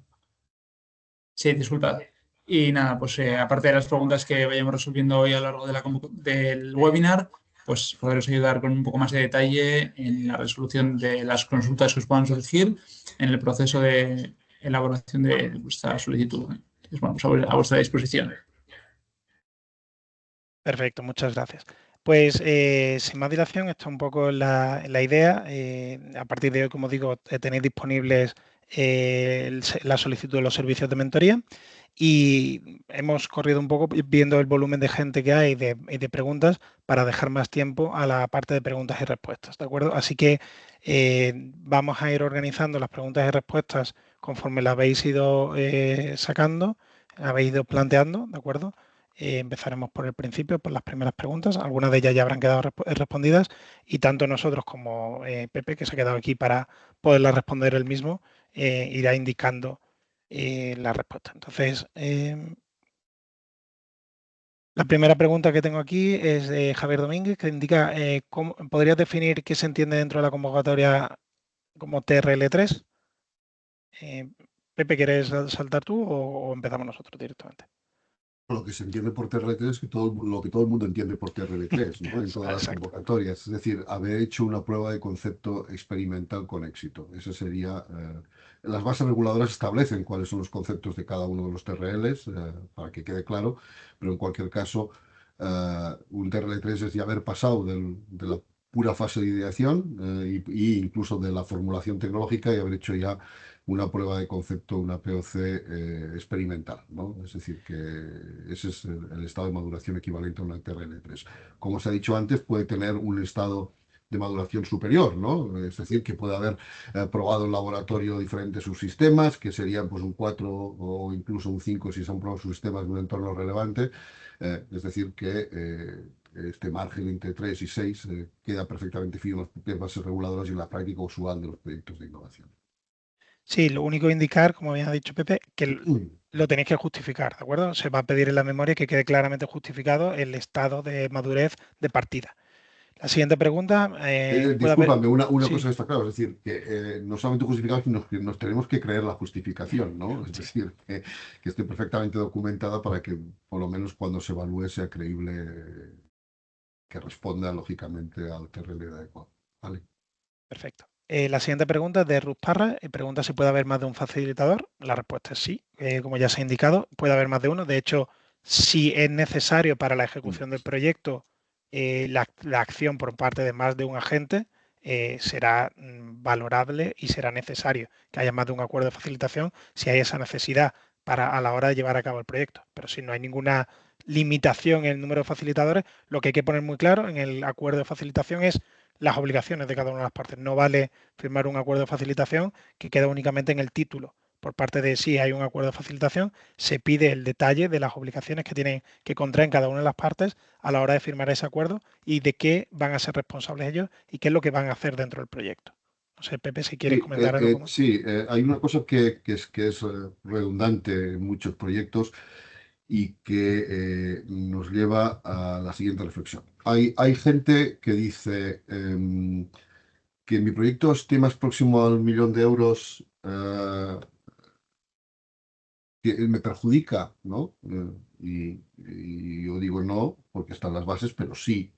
Sí, disculpad. Y nada, pues aparte de las preguntas que vayamos resolviendo hoy a lo largo del webinar, pues poderos ayudar con un poco más de detalle en la resolución de las consultas que os puedan surgir en el proceso de elaboración de vuestra solicitud. Entonces, bueno, pues a vuestra disposición.
Perfecto, muchas gracias. Pues sin más dilación, esto es un poco la idea. A partir de hoy, como digo, tenéis disponibles la solicitud de los servicios de mentoría y hemos corrido un poco viendo el volumen de gente que hay y de preguntas para dejar más tiempo a la parte de preguntas y respuestas, ¿de acuerdo? Así que vamos a ir organizando las preguntas y respuestas conforme las habéis ido sacando, habéis ido planteando, ¿de acuerdo? Empezaremos por el principio, por las primeras preguntas. Algunas de ellas ya habrán quedado respondidas y tanto nosotros como Pepe, que se ha quedado aquí para poderlas responder él mismo, irá indicando la respuesta. Entonces, la primera pregunta que tengo aquí es de Javier Domínguez, que indica, ¿podrías definir qué se entiende dentro de la convocatoria como TRL3? Pepe, ¿quieres saltar tú o empezamos nosotros directamente?
Lo que se entiende por TRL3 es que lo que todo el mundo entiende por TRL3, ¿no? En todas las
Exacto.
convocatorias. Es decir, haber hecho una prueba de concepto experimental con éxito. Ese sería. Las bases reguladoras establecen cuáles son los conceptos de cada uno de los TRLs, para que quede claro, pero en cualquier caso, un TRL3 es ya haber pasado de la pura fase de ideación y incluso de la formulación tecnológica y haber hecho ya una prueba de concepto, una POC experimental, ¿no? Es decir, que ese es el estado de maduración equivalente a una TRL3. Como se ha dicho antes, puede tener un estado de maduración superior, ¿no? Es decir, que puede haber probado en laboratorio diferentes subsistemas, que serían pues un 4 o incluso un 5 si se han probado subsistemas de un entorno relevante. Es decir, que este margen entre 3 y 6 queda perfectamente fino en las propias bases reguladoras y en la práctica usual de los proyectos de innovación.
Sí, lo único que indicar, como bien ha dicho Pepe, que lo tenéis que justificar, ¿de acuerdo? Se va a pedir en la memoria que quede claramente justificado el estado de madurez de partida. La siguiente pregunta, ¿puede haber?
Discúlpame, una cosa
Sí,
que está claro, es decir, que no solamente justificado, sino que nos tenemos que creer la justificación, ¿no? Es
sí,
decir, que esté perfectamente documentada para que, por lo menos cuando se evalúe, sea creíble, que responda lógicamente al TRL adecuado. ¿Vale?
perfecto. La siguiente pregunta es de Ruth Parra, pregunta si puede haber más de un facilitador. La respuesta es sí, como ya se ha indicado, puede haber más de uno. De hecho, si es necesario para la ejecución del proyecto la acción por parte de más de un agente, será valorable y será necesario que haya más de un acuerdo de facilitación si hay esa necesidad a la hora de llevar a cabo el proyecto. Pero si no hay ninguna limitación en el número de facilitadores, lo que hay que poner muy claro en el acuerdo de facilitación es las obligaciones de cada una de las partes. No vale firmar un acuerdo de facilitación que queda únicamente en el título. Por parte de si hay un acuerdo de facilitación, se pide el detalle de las obligaciones que tienen que contraen cada una de las partes a la hora de firmar ese acuerdo y de qué van a ser responsables ellos y qué es lo que van a hacer dentro del proyecto. No sé, Pepe, si quieres
Sí,
comentar algo más.
sí, hay una cosa que es redundante en muchos proyectos y que nos lleva a la siguiente reflexión. Hay gente que dice que mi proyecto esté más próximo al 1.000.000 de euros que me perjudica, ¿no? Y yo digo no, porque están las bases, pero sí,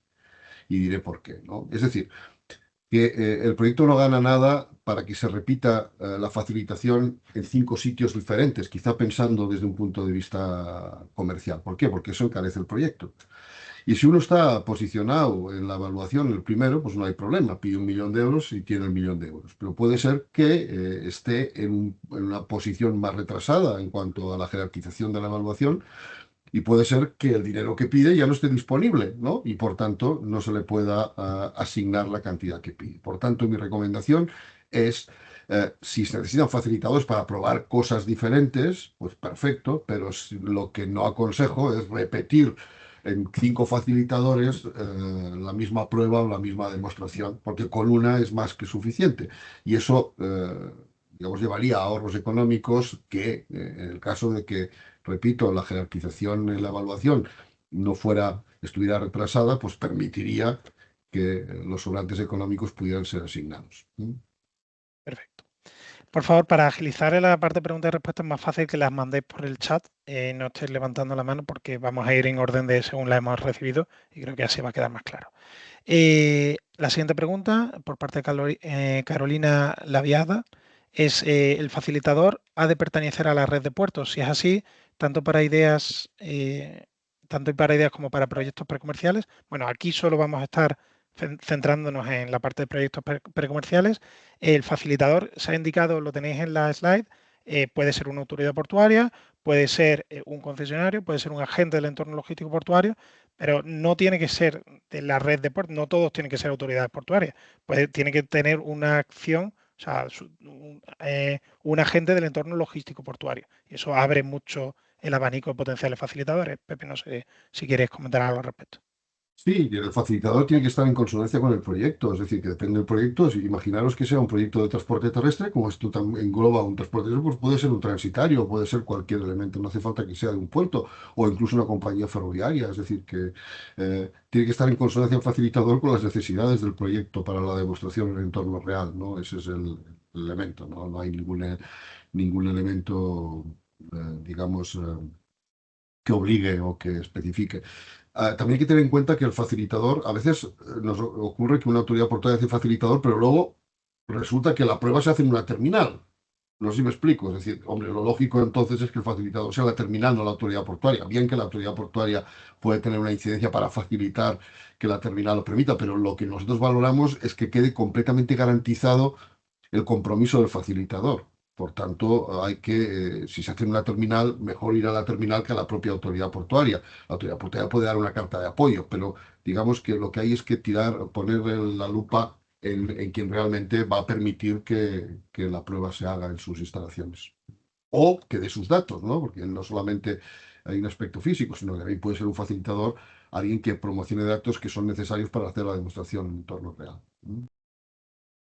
y diré por qué, ¿no? Es decir, que el proyecto no gana nada para que se repita la facilitación en 5 sitios diferentes, quizá pensando desde un punto de vista comercial. ¿Por qué? Porque eso encarece el proyecto. Y si uno está posicionado en la evaluación, el primero, pues no hay problema, pide 1.000.000 de euros y tiene el 1.000.000 de euros. Pero puede ser que esté en una posición más retrasada en cuanto a la jerarquización de la evaluación y puede ser que el dinero que pide ya no esté disponible, ¿no? Y por tanto no se le pueda asignar la cantidad que pide. Por tanto, mi recomendación es, si se necesitan facilitadores para probar cosas diferentes, pues perfecto, pero lo que no aconsejo es repetir en 5 facilitadores la misma prueba o la misma demostración, porque con una es más que suficiente. Y eso, digamos, llevaría a ahorros económicos que, en el caso de que, repito, la jerarquización en la evaluación estuviera retrasada, pues permitiría que los sobrantes económicos pudieran ser asignados.
Perfecto. Por favor, para agilizar la parte de preguntas y respuestas, es más fácil que las mandéis por el chat. No estéis levantando la mano porque vamos a ir en orden de según la hemos recibido y creo que así va a quedar más claro. La siguiente pregunta, por parte de Carolina Laviada, es ¿el facilitador ha de pertenecer a la red de puertos? Si es así, tanto para ideas tanto para ideas como para proyectos precomerciales. Bueno, aquí solo vamos a estar centrándonos en la parte de proyectos precomerciales. El facilitador se ha indicado, lo tenéis en la slide, puede ser una autoridad portuaria, puede ser un concesionario, puede ser un agente del entorno logístico portuario, pero no tiene que ser de la red de puertos, no todos tienen que ser autoridades portuarias, tiene que tener una acción, o sea, un agente del entorno logístico portuario. Y eso abre mucho el abanico de potenciales facilitadores. Pepe, no sé si quieres comentar algo al respecto.
Sí, y el facilitador tiene que estar en consonancia con el proyecto, es decir, que depende del proyecto. Imaginaros que sea un proyecto de transporte terrestre, como esto engloba un transporte terrestre, pues puede ser un transitario, puede ser cualquier elemento, no hace falta que sea de un puerto o incluso una compañía ferroviaria, es decir, que tiene que estar en consonancia el facilitador con las necesidades del proyecto para la demostración en el entorno real, ¿no? Ese es el elemento, ¿no? No hay ningún elemento, digamos, que obligue o que especifique. También hay que tener en cuenta que el facilitador, a veces nos ocurre que una autoridad portuaria hace facilitador, pero luego resulta que la prueba se hace en una terminal. No sé si me explico. Es decir, hombre, lo lógico entonces es que el facilitador sea la terminal, no la autoridad portuaria. Bien que la autoridad portuaria puede tener una incidencia para facilitar que la terminal lo permita, pero lo que nosotros valoramos es que quede completamente garantizado el compromiso del facilitador. Por tanto, hay que, si se hace en una terminal, mejor ir a la terminal que a la propia autoridad portuaria. La autoridad portuaria puede dar una carta de apoyo, pero digamos que lo que hay es que poner la lupa en quien realmente va a permitir que la prueba se haga en sus instalaciones. O que dé sus datos, ¿no? Porque no solamente hay un aspecto físico, sino que también puede ser un facilitador, alguien que promocione datos que son necesarios para hacer la demostración en entorno real.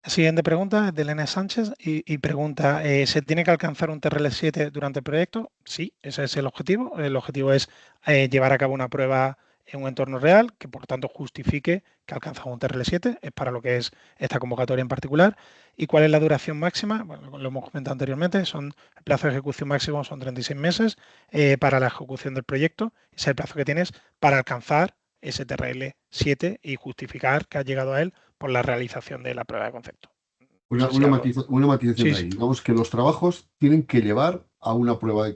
La siguiente pregunta es de Elena Sánchez y pregunta, ¿se tiene que alcanzar un TRL7 durante el proyecto? Sí, ese es el objetivo. El objetivo es llevar a cabo una prueba en un entorno real que por tanto justifique que alcanzamos un TRL7, es para lo que es esta convocatoria en particular. ¿Y cuál es la duración máxima? Bueno, lo hemos comentado anteriormente, el plazo de ejecución máximo son 36 meses para la ejecución del proyecto. Ese es el plazo que tienes para alcanzar ese TRL7 y justificar que has llegado a él por la realización de la prueba de concepto. No sé si
Una matización
Sí,
ahí.
sí.
Digamos que los trabajos tienen que llevar a una prueba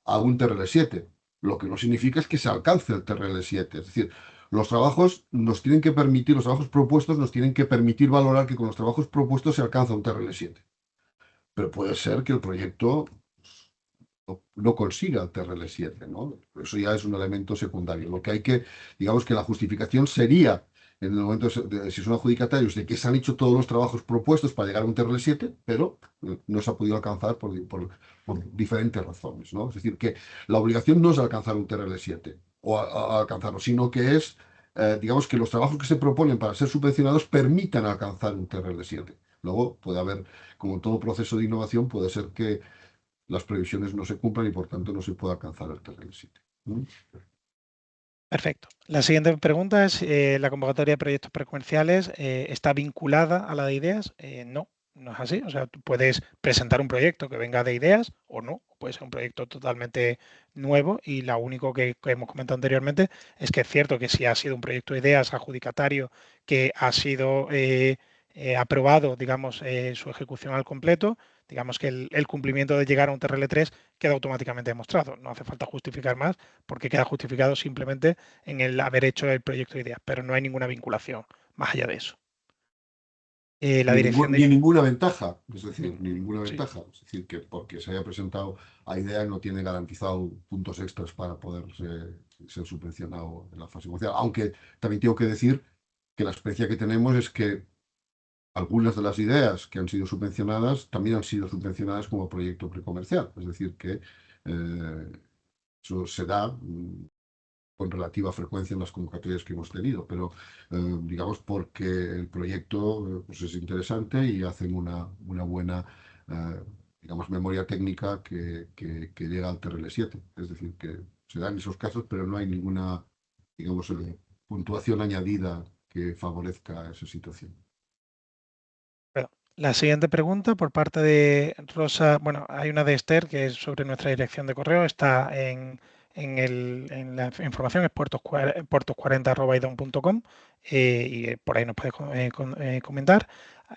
a un TRL7, lo que no significa es que se alcance el TRL7. Es decir, los trabajos nos tienen que permitir, los trabajos propuestos nos tienen que permitir valorar que con los trabajos propuestos se alcanza un TRL7. Pero puede ser que el proyecto no consiga el TRL7, ¿no? Eso ya es un elemento secundario. Lo que hay que, digamos que la justificación sería, en el momento si son adjudicatarios, de que se han hecho todos los trabajos propuestos para llegar a un TRL7, pero no se ha podido alcanzar por diferentes razones, ¿no? Es decir, que la obligación no es alcanzar un TRL7 o a alcanzarlo, sino que es, digamos, que los trabajos que se proponen para ser subvencionados permitan alcanzar un TRL7. Luego puede haber, como en todo proceso de innovación, puede ser que las previsiones no se cumplan y por tanto no se puede alcanzar el TRL7.
Perfecto. La siguiente pregunta es, ¿la convocatoria de proyectos precomerciales está vinculada a la de ideas? No, no es así. O sea, tú puedes presentar un proyecto que venga de ideas o no. Puede ser un proyecto totalmente nuevo y lo único que hemos comentado anteriormente es que es cierto que si ha sido un proyecto de ideas adjudicatario que ha sido aprobado, digamos, su ejecución al completo, digamos que el cumplimiento de llegar a un TRL3 queda automáticamente demostrado. No hace falta justificar más porque queda justificado simplemente en el haber hecho el proyecto de ideas, pero no hay ninguna vinculación más allá de eso. La dirección
Ni
de...
ninguna ventaja, es decir, ninguna
Sí.
ventaja. Es decir, que porque se haya presentado a idea no tiene garantizado puntos extras para poder ser subvencionado en la fase comercial. Aunque también tengo que decir que la experiencia que tenemos es que algunas de las ideas que han sido subvencionadas también han sido subvencionadas como proyecto precomercial. Es decir, que eso se da con relativa frecuencia en las convocatorias que hemos tenido, pero digamos porque el proyecto pues es interesante y hacen una buena digamos, memoria técnica que llega al TRL7. Es decir, que se dan esos casos, pero no hay ninguna, digamos, puntuación añadida que favorezca esa situación.
Bueno, la siguiente pregunta por parte de Rosa, bueno, hay una de Esther que es sobre nuestra dirección de correo, está en en la información, es puertos40@idom.com, y por ahí nos puedes comentar.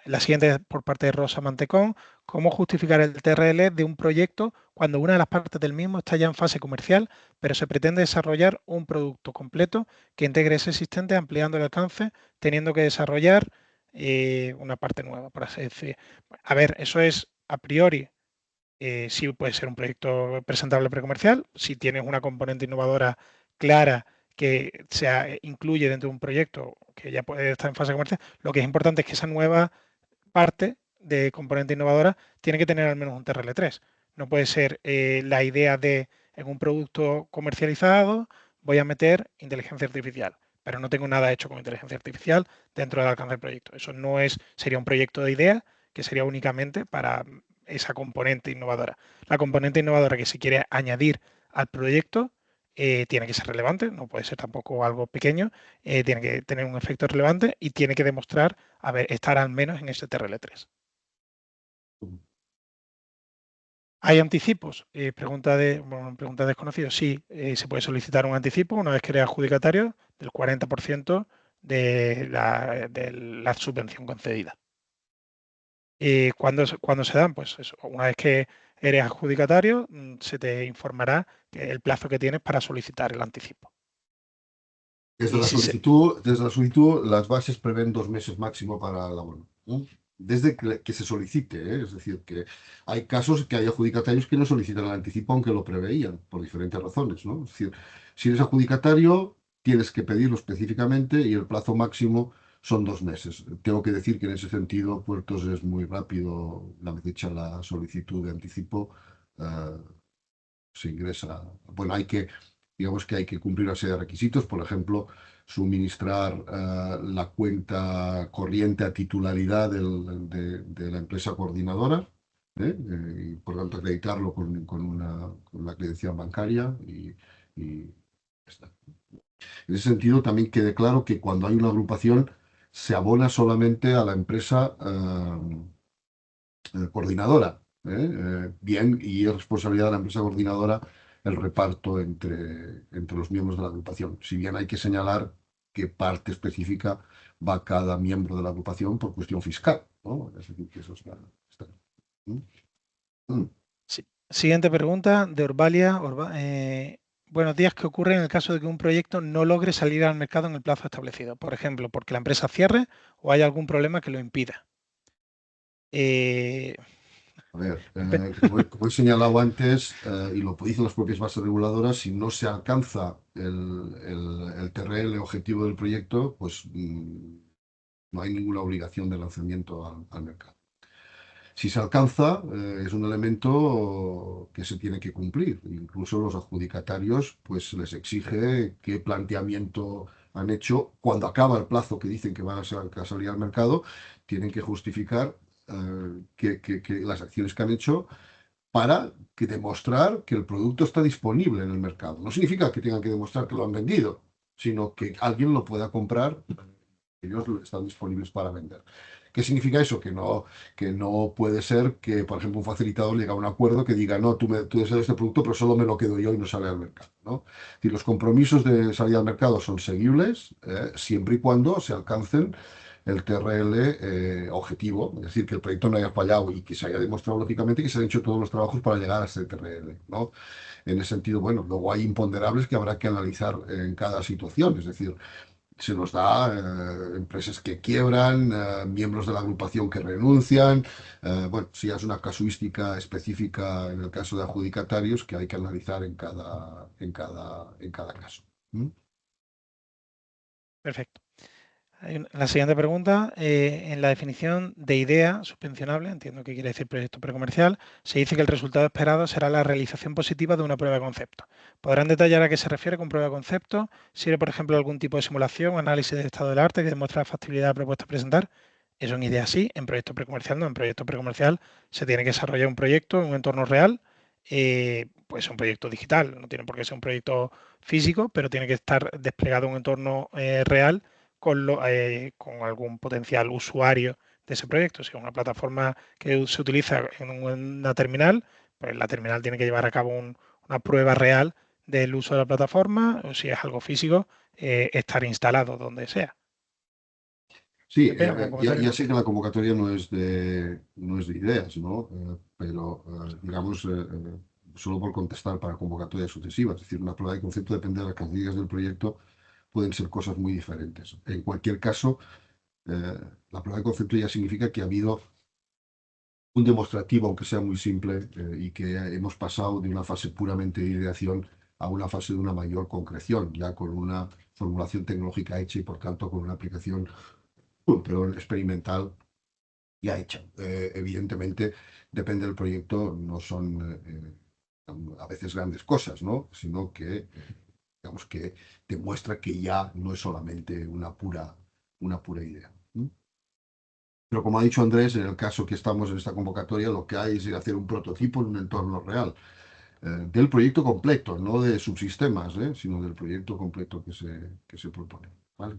La siguiente es por parte de Rosa Mantecón: ¿cómo justificar el TRL de un proyecto cuando una de las partes del mismo está ya en fase comercial, pero se pretende desarrollar un producto completo que integre ese existente ampliando el alcance, teniendo que desarrollar una parte nueva, por así decir? A ver, eso es a priori. Sí puede ser un proyecto presentable precomercial. Si tienes una componente innovadora clara que se incluye dentro de un proyecto que ya puede estar en fase comercial, lo que es importante es que esa nueva parte de componente innovadora tiene que tener al menos un TRL3. No puede ser la idea de, en un producto comercializado, voy a meter inteligencia artificial, pero no tengo nada hecho con inteligencia artificial dentro del alcance del proyecto. Eso no es, sería un proyecto de idea que sería únicamente para esa componente innovadora. La componente innovadora que se quiere añadir al proyecto tiene que ser relevante, no puede ser tampoco algo pequeño, tiene que tener un efecto relevante y tiene que demostrar estar al menos en ese TRL3. ¿Hay anticipos? Pregunta desconocida. Sí, se puede solicitar un anticipo una vez que eres adjudicatario del 40% de la subvención concedida. ¿Cuándo se dan? Pues eso, una vez que eres adjudicatario, se te informará el plazo que tienes para solicitar el anticipo.
Desde la solicitud, las bases prevén 2 meses máximo para el abono, ¿no? Desde que se solicite, ¿eh? Es decir, que hay casos que hay adjudicatarios que no solicitan el anticipo aunque lo preveían, por diferentes razones, ¿no? Es decir, si eres adjudicatario, tienes que pedirlo específicamente y el plazo máximo son 2 meses. Tengo que decir que en ese sentido, Puertos es muy rápido. Una vez hecha la solicitud de anticipo, se ingresa. Bueno, digamos que hay que cumplir una serie de requisitos, por ejemplo, suministrar la cuenta corriente a titularidad de la empresa coordinadora, y por lo tanto acreditarlo con la credencial bancaria y ya está. En ese sentido, también quede claro que cuando hay una agrupación se abona solamente a la empresa coordinadora, bien, y es responsabilidad de la empresa coordinadora el reparto entre los miembros de la agrupación. Si bien hay que señalar qué parte específica va a cada miembro de la agrupación por cuestión fiscal, ¿no? Es decir, que eso está. ¿Mm? ¿Mm?
Sí. Siguiente pregunta de Orbalia. Buenos días, ¿qué ocurre en el caso de que un proyecto no logre salir al mercado en el plazo establecido? Por ejemplo, porque la empresa cierre o hay algún problema que lo impida.
A ver, como he señalado antes, y lo dicen las propias bases reguladoras, si no se alcanza el TRL objetivo del proyecto, pues no hay ninguna obligación de lanzamiento al mercado. Si se alcanza, es un elemento que se tiene que cumplir. Incluso los adjudicatarios, pues les exige qué planteamiento han hecho cuando acaba el plazo que dicen que van a salir al mercado, tienen que justificar que las acciones que han hecho para demostrar que el producto está disponible en el mercado. No significa que tengan que demostrar que lo han vendido, sino que alguien lo pueda comprar, que ellos están disponibles para vender. ¿Qué significa eso? Que no puede ser que, por ejemplo, un facilitador llegue a un acuerdo que diga, no, tú deseas este producto, pero solo me lo quedo yo y no sale al mercado, ¿no? Es decir, los compromisos de salida al mercado son seguibles, siempre y cuando se alcancen el TRL objetivo, es decir, que el proyecto no haya fallado y que se haya demostrado lógicamente que se han hecho todos los trabajos para llegar a ese TRL, ¿no? En ese sentido, bueno, luego hay imponderables que habrá que analizar en cada situación, es decir, se nos da empresas que quiebran, miembros de la agrupación que renuncian. Bueno, sí es una casuística específica en el caso de adjudicatarios que hay que analizar en cada caso. ¿Mm?
Perfecto. La siguiente pregunta, en la definición de idea subvencionable, entiendo que quiere decir proyecto precomercial, se dice que el resultado esperado será la realización positiva de una prueba de concepto. ¿Podrán detallar a qué se refiere con prueba de concepto? ¿Sirve, por ejemplo, algún tipo de simulación, análisis del estado del arte que demuestra la factibilidad de la propuesta a presentar? Eso en idea sí, en proyecto precomercial no. En proyecto precomercial se tiene que desarrollar un proyecto en un entorno real, pues un proyecto digital, no tiene por qué ser un proyecto físico, pero tiene que estar desplegado en un entorno real con algún potencial usuario de ese proyecto. Si es una plataforma que se utiliza en una terminal, pues la terminal tiene que llevar a cabo una prueba real del uso de la plataforma, o si es algo físico, estar instalado donde sea.
Sí,
Pepe, ¿algún comentario?
ya sé que la convocatoria no es de ideas, ¿no? Pero, digamos, solo por contestar para convocatorias sucesivas, es decir, una prueba de concepto depende de las características del proyecto, pueden ser cosas muy diferentes. En cualquier caso, la prueba de concepto ya significa que ha habido un demostrativo, aunque sea muy simple, y que hemos pasado de una fase puramente de ideación a una fase de una mayor concreción, ya con una formulación tecnológica hecha y, por tanto, con una aplicación experimental ya hecha. Evidentemente, depende del proyecto, no son a veces grandes cosas, ¿no? Sino que, digamos que demuestra que ya no es solamente una pura idea. Pero como ha dicho Andrés, en el caso que estamos en esta convocatoria, lo que hay es ir a hacer un prototipo en un entorno real, del proyecto completo, no de subsistemas, sino del proyecto completo que se propone. ¿Vale?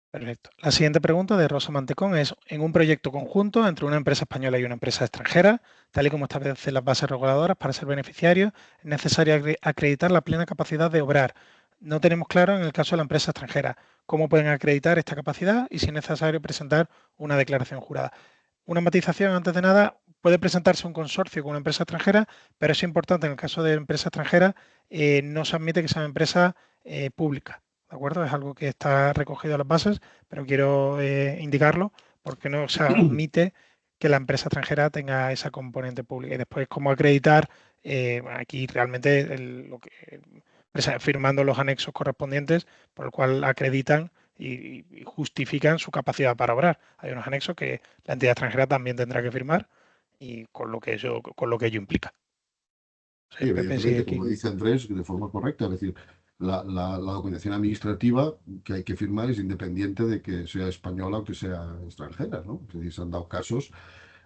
Perfecto. La siguiente pregunta de Rosa Mantecón es, en un proyecto conjunto entre una empresa española y una empresa extranjera, tal y como establecen las bases reguladoras para ser beneficiario, es necesario acreditar la plena capacidad de obrar. No tenemos claro en el caso de la empresa extranjera cómo pueden acreditar esta capacidad y si es necesario presentar una declaración jurada. Una matización, antes de nada, puede presentarse un consorcio con una empresa extranjera, pero es importante en el caso de empresa extranjera, no se admite que sea una empresa pública. ¿De acuerdo? Es algo que está recogido en las bases, pero quiero indicarlo porque no se admite que la empresa extranjera tenga esa componente pública. Y después, cómo acreditar, aquí realmente firmando los anexos correspondientes por el cual acreditan y justifican su capacidad para obrar. Hay unos anexos que la entidad extranjera también tendrá que firmar y con lo que ello implica.
Sí,
Pepe, sí,
evidentemente,
aquí.
como dice Andrés, de forma correcta, es decir, la documentación administrativa que hay que firmar es independiente de que sea española o que sea extranjera, ¿no? Es decir, se han dado casos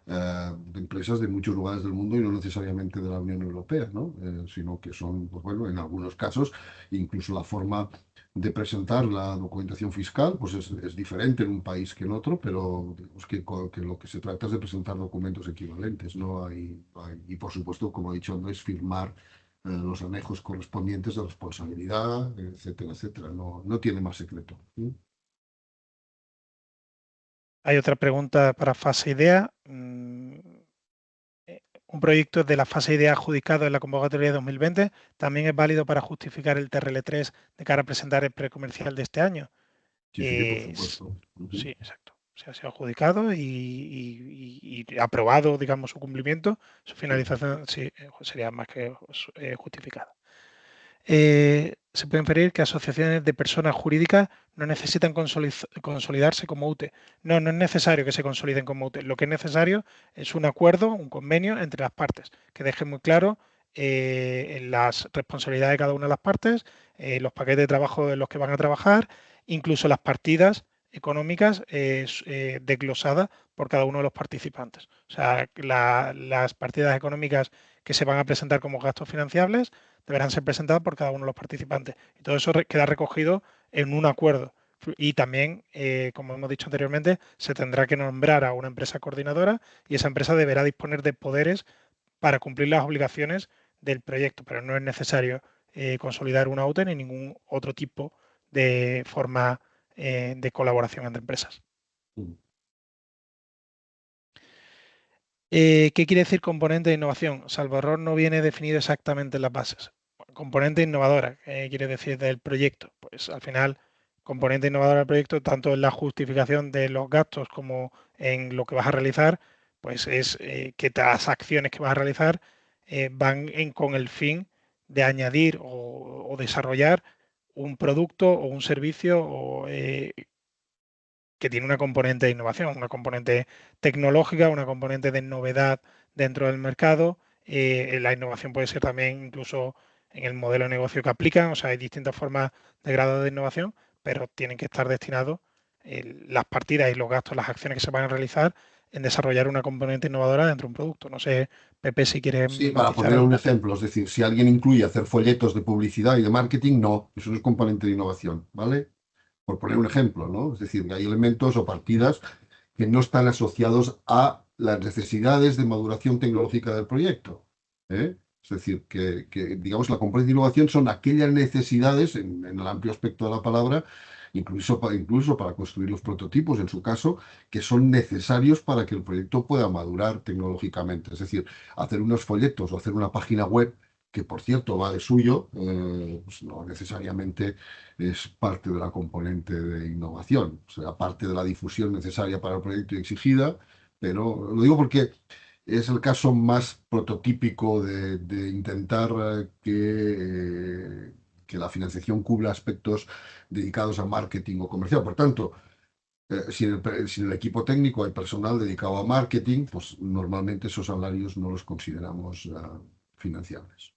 de empresas de muchos lugares del mundo y no necesariamente de la Unión Europea, ¿no? Sino que son, pues bueno, en algunos casos, incluso la forma de presentar la documentación fiscal, pues es diferente en un país que en otro, pero digamos que lo que se trata es de presentar documentos equivalentes, y por supuesto, como ha dicho Andrés, firmar los anejos correspondientes de responsabilidad, etcétera, etcétera. No tiene más secreto.
Hay otra pregunta para fase idea. Un proyecto de la fase idea adjudicado en la convocatoria de 2020 también es válido para justificar el TRL3 de cara a presentar el precomercial de este año.
Sí, sí, por supuesto.
Sí, exacto. Se ha adjudicado y aprobado, digamos, su cumplimiento, su finalización sí, sería más que justificada. Se puede inferir que asociaciones de personas jurídicas no necesitan consolidarse como UTE. No es necesario que se consoliden como UTE. Lo que es necesario es un acuerdo, un convenio entre las partes, que deje muy claro las responsabilidades de cada una de las partes, los paquetes de trabajo en los que van a trabajar, incluso las partidas económicas desglosadas por cada uno de los participantes. O sea, las partidas económicas que se van a presentar como gastos financiables deberán ser presentadas por cada uno de los participantes. Y todo eso queda recogido en un acuerdo. Y también, como hemos dicho anteriormente, se tendrá que nombrar a una empresa coordinadora y esa empresa deberá disponer de poderes para cumplir las obligaciones del proyecto, pero no es necesario consolidar una UTE ni ningún otro tipo de forma de colaboración entre empresas. ¿Qué quiere decir componente de innovación? Salvo error no viene definido exactamente en las bases. Componente innovadora, ¿qué quiere decir del proyecto? Pues al final, componente innovadora del proyecto, tanto en la justificación de los gastos como en lo que vas a realizar, pues es que las acciones que vas a realizar van con el fin de añadir o desarrollar un producto o un servicio que tiene una componente de innovación, una componente tecnológica, una componente de novedad dentro del mercado. La innovación puede ser también incluso en el modelo de negocio que aplican, o sea, hay distintas formas de grado de innovación, pero tienen que estar destinados las partidas y los gastos, las acciones que se van a realizar en desarrollar una componente innovadora dentro de un producto. No sé, Pepe, si quieres
Sí, para
matizar
poner
algo.
un ejemplo, es decir, si alguien incluye hacer folletos de publicidad y de marketing, no, eso no es componente de innovación, ¿vale? Por poner un ejemplo, ¿no? Es decir, que hay elementos o partidas que no están asociados a las necesidades de maduración tecnológica del proyecto, ¿eh? Es decir, que, digamos, la componente de innovación son aquellas necesidades, en el amplio aspecto de la palabra, incluso para construir los prototipos, en su caso, que son necesarios para que el proyecto pueda madurar tecnológicamente. Es decir, hacer unos folletos o hacer una página web, que por cierto va de suyo, pues no necesariamente es parte de la componente de innovación, o sea, parte de la difusión necesaria para el proyecto y exigida, pero lo digo porque es el caso más prototípico de intentar que la financiación cubra aspectos dedicados a marketing o comercial. Por tanto, si en el equipo técnico hay personal dedicado a marketing, pues normalmente esos salarios no los consideramos financiables.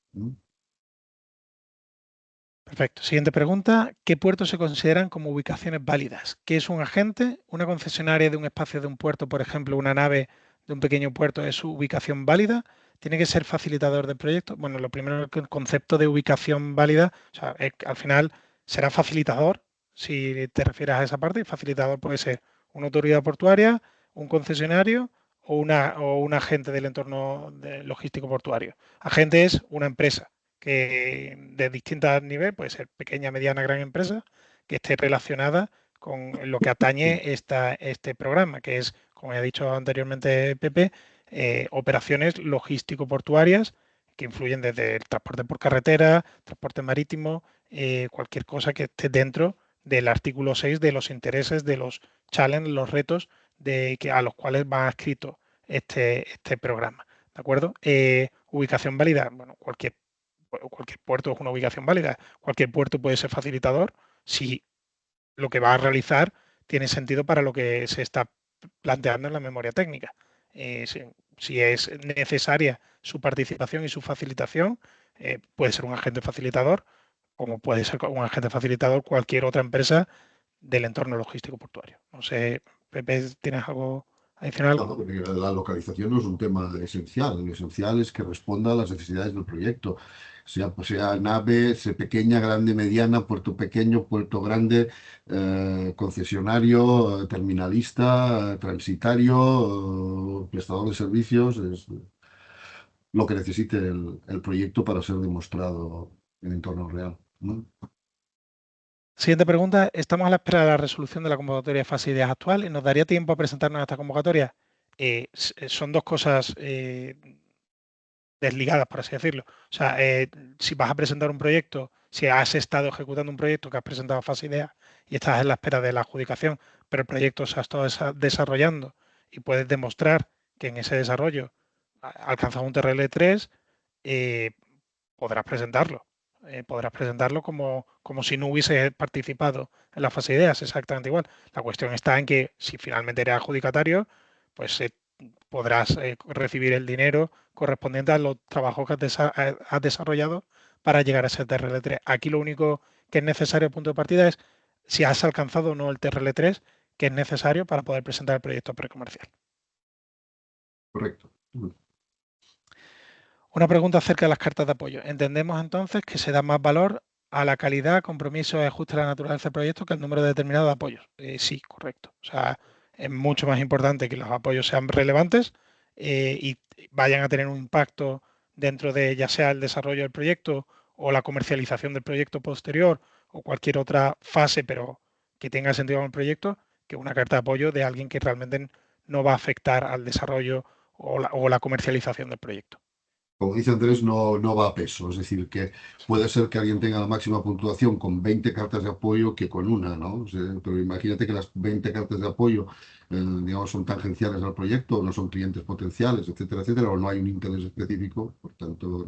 Perfecto. Siguiente pregunta. ¿Qué puertos se consideran como ubicaciones válidas? ¿Qué es un agente? ¿Una concesionaria de un espacio de un puerto, por ejemplo, una nave de un pequeño puerto, es su ubicación válida? ¿Tiene que ser facilitador del proyecto? Bueno, lo primero, que el concepto de ubicación válida, o sea, al final será facilitador, si te refieres a esa parte, y facilitador puede ser una autoridad portuaria, un concesionario o un agente del entorno logístico portuario. Agente es una empresa que de distintos niveles, puede ser pequeña, mediana, gran empresa, que esté relacionada con lo que atañe este programa, que es, como he dicho anteriormente Pepe, operaciones logístico-portuarias que influyen desde el transporte por carretera, transporte marítimo, cualquier cosa que esté dentro del artículo 6 de los intereses, de los challenges, los retos a los cuales va adscrito este programa. ¿De acuerdo? Ubicación válida, bueno, cualquier puerto es una ubicación válida. Cualquier puerto puede ser facilitador si lo que va a realizar tiene sentido para lo que se está planteando en la memoria técnica. Si es necesaria su participación y su facilitación, puede ser un agente facilitador, como puede ser un agente facilitador cualquier otra empresa del entorno logístico portuario. No sé, Pepe, ¿tienes algo adicional?
Claro, porque la localización no es un tema esencial. Lo esencial es que responda a las necesidades del proyecto. Sea nave, sea pequeña, grande, mediana, puerto pequeño, puerto grande, concesionario, terminalista, transitario, prestador de servicios. Es lo que necesite el proyecto para ser demostrado en entorno real, ¿no?
Siguiente pregunta. Estamos a la espera de la resolución de la convocatoria de fase de ideas actual. ¿Nos daría tiempo a presentarnos a esta convocatoria? Son dos cosas desligadas, por así decirlo. O sea, si vas a presentar un proyecto, si has estado ejecutando un proyecto que has presentado a fase idea y estás en la espera de la adjudicación, pero el proyecto se ha estado desarrollando y puedes demostrar que en ese desarrollo alcanzas un TRL3, eh, podrás presentarlo. Podrás presentarlo como si no hubiese participado en la fase de ideas, exactamente igual. La cuestión está en que si finalmente eres adjudicatario, pues podrás recibir el dinero correspondiente a los trabajos que has desarrollado para llegar a ese TRL3. Aquí lo único que es necesario, punto de partida, es si has alcanzado o no el TRL3, que es necesario para poder presentar el proyecto precomercial.
Correcto.
Una pregunta acerca de las cartas de apoyo. Entendemos entonces que se da más valor a la calidad, compromiso y ajuste a la naturaleza del proyecto que al número determinado de apoyos. Sí, correcto. O sea, es mucho más importante que los apoyos sean relevantes y vayan a tener un impacto dentro de ya sea el desarrollo del proyecto o la comercialización del proyecto posterior o cualquier otra fase, pero que tenga sentido en el proyecto, que una carta de apoyo de alguien que realmente no va a afectar al desarrollo o la comercialización del proyecto.
Como dice Andrés, no va a peso. Es decir, que puede ser que alguien tenga la máxima puntuación con 20 cartas de apoyo que con una, ¿no? O sea, pero imagínate que las 20 cartas de apoyo, digamos, son tangenciales al proyecto, no son clientes potenciales, etcétera, etcétera, o no hay un interés específico. Por tanto,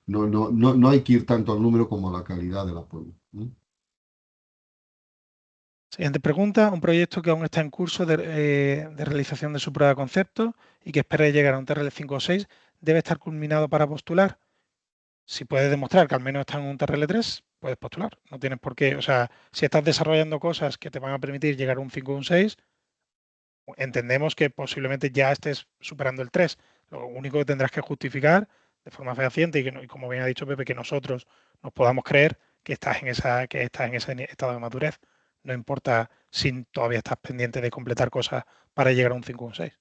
no hay que ir tanto al número como a la calidad del apoyo, ¿no?
Siguiente pregunta. Un proyecto que aún está en curso de realización de su prueba de concepto y que espera llegar a un TRL 5 o 6, ¿debe estar culminado para postular? Si puedes demostrar que al menos está en un TRL 3, puedes postular. No tienes por qué. O sea, si estás desarrollando cosas que te van a permitir llegar a un 5 o un 6, entendemos que posiblemente ya estés superando el 3. Lo único que tendrás que justificar de forma fehaciente y como bien ha dicho Pepe, que nosotros nos podamos creer que estás en ese estado de madurez. No importa si todavía estás pendiente de completar cosas para llegar a un 5 o un 6.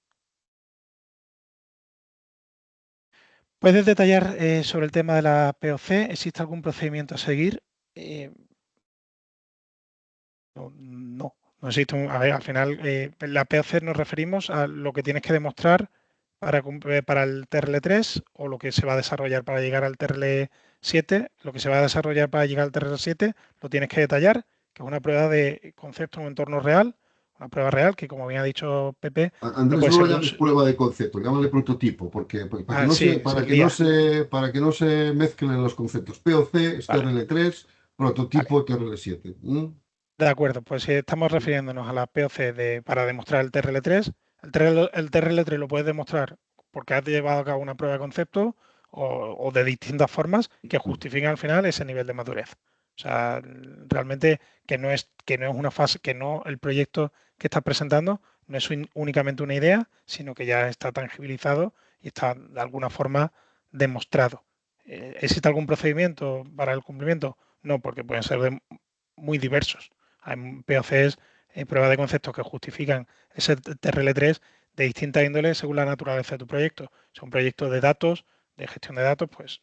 ¿Puedes detallar sobre el tema de la POC? ¿Existe algún procedimiento a seguir? No existe a ver, al final, la POC nos referimos a lo que tienes que demostrar para el TRL3 o lo que se va a desarrollar para llegar al TRL7. Lo que se va a desarrollar para llegar al TRL7 lo tienes que detallar, que es una prueba de concepto en un entorno real, una prueba real que, como bien ha dicho Pepe, no
Andrés,
puede
no lo
ser de
llames prueba de concepto, llámale prototipo, porque para que no se,
sí, sería.
para que no se mezclen los conceptos. POC es
Vale,
TRL3,
vale.
prototipo TRL7.
De acuerdo, pues si estamos refiriéndonos a la POC para demostrar el TRL3, el TRL3 lo puedes demostrar porque has llevado a cabo una prueba de concepto o de distintas formas que justifican al final ese nivel de madurez. O sea, realmente que no es una fase, que no el proyecto que estás presentando no es únicamente una idea, sino que ya está tangibilizado y está de alguna forma demostrado. ¿Existe algún procedimiento para el cumplimiento? No, porque pueden ser muy diversos. Hay POCs, pruebas de conceptos que justifican ese TRL3 de distinta índole según la naturaleza de tu proyecto. Si es un proyecto de datos, de gestión de datos, pues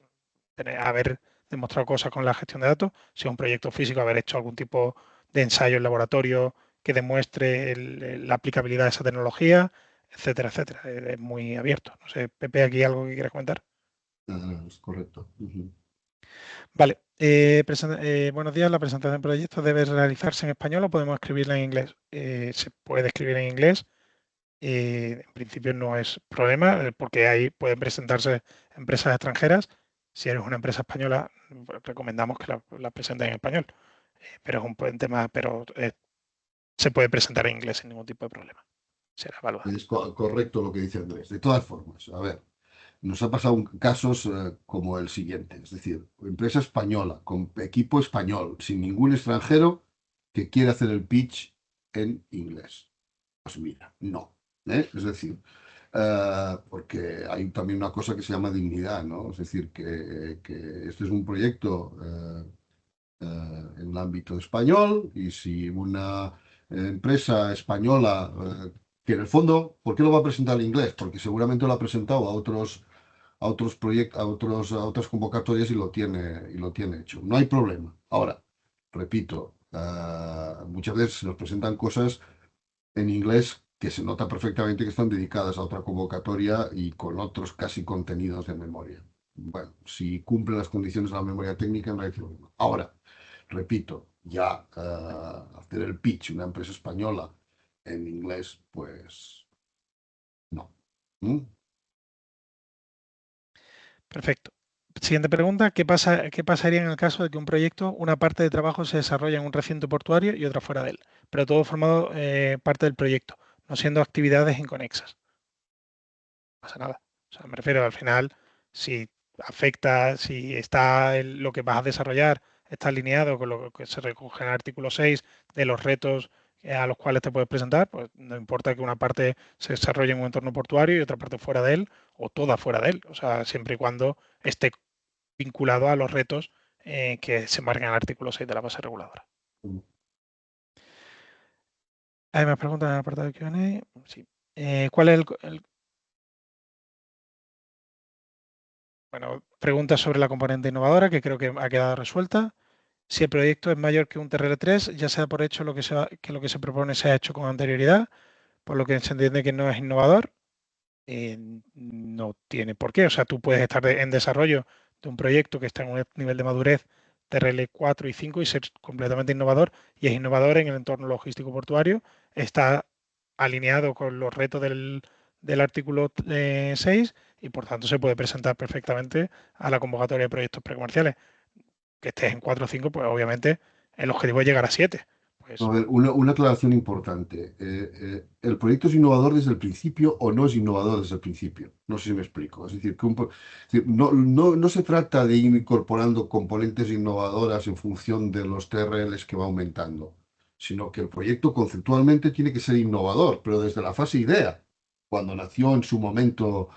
haber demostrado cosas con la gestión de datos. Si es un proyecto físico, haber hecho algún tipo de ensayo en laboratorio que demuestre la aplicabilidad de esa tecnología, etcétera, etcétera. Es muy abierto. No sé, Pepe, ¿aquí algo que quieras comentar?
Es correcto.
Vale, buenos días. La presentación del proyecto debe realizarse en español o podemos escribirla en inglés. Se puede escribir en inglés. En principio no es problema porque ahí pueden presentarse empresas extranjeras. Si eres una empresa española, pues, recomendamos que la presenten en español. Pero es un buen tema, pero se puede presentar en inglés sin ningún tipo de problema. Será evaluado.
Es correcto lo que dice Andrés. De todas formas, a ver, nos ha pasado casos como el siguiente, es decir, empresa española, con equipo español, sin ningún extranjero que quiera hacer el pitch en inglés. Pues mira, no. Es decir, porque hay también una cosa que se llama dignidad, ¿no? Es decir, que este es un proyecto en el ámbito español y si una empresa española, que en el fondo, ¿por qué lo va a presentar en inglés? Porque seguramente lo ha presentado a otros proyectos, a otras convocatorias y lo tiene hecho. No hay problema. Ahora, repito, muchas veces se nos presentan cosas en inglés que se nota perfectamente que están dedicadas a otra convocatoria y con otros casi contenidos de memoria. Bueno, si cumple las condiciones de la memoria técnica, no hay problema. Ahora, repito, ya hacer el pitch una empresa española en inglés, pues no.
Perfecto. Siguiente pregunta, ¿qué pasaría en el caso de que un proyecto, una parte de trabajo se desarrolla en un recinto portuario y otra fuera de él, pero todo formado parte del proyecto, no siendo actividades inconexas? No pasa nada. O sea, me refiero al final, si afecta, si está lo que vas a desarrollar, está alineado con lo que se recoge en el artículo 6 de los retos a los cuales te puedes presentar, pues no importa que una parte se desarrolle en un entorno portuario y otra parte fuera de él, o toda fuera de él. O sea, siempre y cuando esté vinculado a los retos que se marcan en el artículo 6 de la base reguladora. ¿Hay más preguntas en el apartado de Q&A? Sí. ¿Cuál es Bueno, preguntas sobre la componente innovadora, que creo que ha quedado resuelta. Si el proyecto es mayor que un TRL3, ya sea por hecho que lo que se propone se ha hecho con anterioridad, por lo que se entiende que no es innovador, no tiene por qué. O sea, tú puedes estar en desarrollo de un proyecto que está en un nivel de madurez TRL4 y 5 y ser completamente innovador, y es innovador en el entorno logístico portuario, está alineado con los retos del artículo 6 y por tanto se puede presentar perfectamente a la convocatoria de proyectos precomerciales. Que estés en 4 o 5, pues obviamente el objetivo es llegar a 7.
A
Pues
ver, una aclaración importante. ¿El proyecto es innovador desde el principio o no es innovador desde el principio? No sé si me explico. Es decir, es decir, no se trata de ir incorporando componentes innovadoras en función de los TRLs que va aumentando, sino que el proyecto conceptualmente tiene que ser innovador, pero desde la fase idea, cuando nació en su momento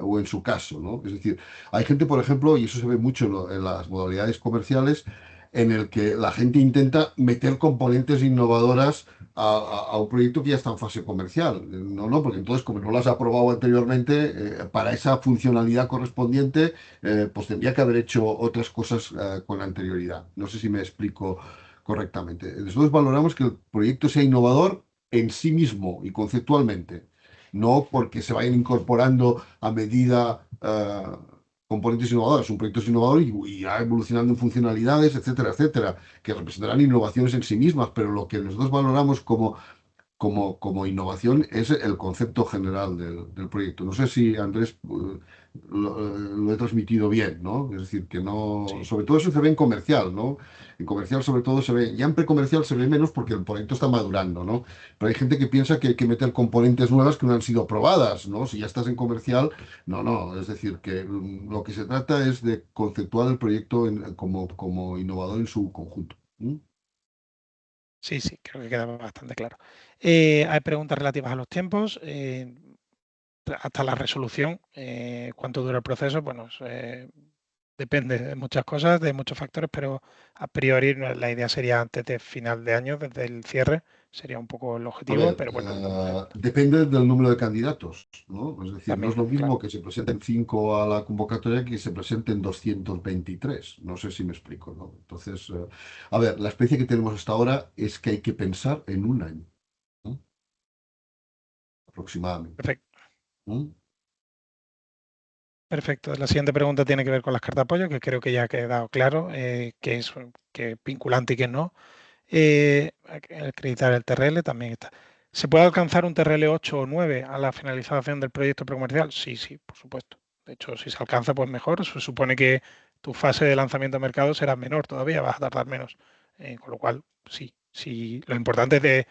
o en su caso, ¿no? Es decir, hay gente, por ejemplo, y eso se ve mucho en las modalidades comerciales, en el que la gente intenta meter componentes innovadoras a un proyecto que ya está en fase comercial. No, porque entonces, como no lo has aprobado anteriormente, para esa funcionalidad correspondiente, pues tendría que haber hecho otras cosas con anterioridad. No sé si me explico correctamente. Nosotros valoramos que el proyecto sea innovador en sí mismo y conceptualmente, no porque se vayan incorporando a medida componentes innovadores. Un proyecto es innovador y irá evolucionando en funcionalidades, etcétera, etcétera, que representarán innovaciones en sí mismas, pero lo que nosotros valoramos como innovación es el concepto general del proyecto. No sé si, Andrés, lo he transmitido bien, ¿no? Es decir, que no,
Sí,
sobre todo eso se ve en comercial, ¿no? En comercial sobre todo se ve, ya en precomercial se ve menos porque el proyecto está madurando, ¿no? Pero hay gente que piensa que hay que meter componentes nuevas que no han sido probadas, ¿no? Si ya estás en comercial, no, es decir, que lo que se trata es de conceptuar el proyecto como innovador en su conjunto.
sí, sí, creo que queda bastante claro. Hay preguntas relativas a los tiempos. Hasta la resolución, cuánto dura el proceso, bueno, depende de muchas cosas, de muchos factores, pero a priori la idea sería antes de final de año, desde el cierre, sería un poco el
A
objetivo,
ver,
pero bueno,
depende del número de candidatos, ¿no? Es decir, no es
también,
lo mismo
claro.
que se presenten 5 a la convocatoria que se presenten 223. No sé si me explico, ¿no? Entonces, a ver, la experiencia que tenemos hasta ahora es que hay que pensar en un año, ¿no? Aproximadamente.
Perfecto.
¿No?
Perfecto. La siguiente pregunta tiene que ver con las cartas de apoyo, que creo que ya ha quedado claro que es vinculante y que no. Acreditar el TRL también está. ¿Se puede alcanzar un TRL 8 o 9 a la finalización del proyecto precomercial? Sí, sí, por supuesto. De hecho, si se alcanza, pues mejor. Se supone que tu fase de lanzamiento a mercado será menor todavía, vas a tardar menos. Con lo cual, sí, sí. Lo importante es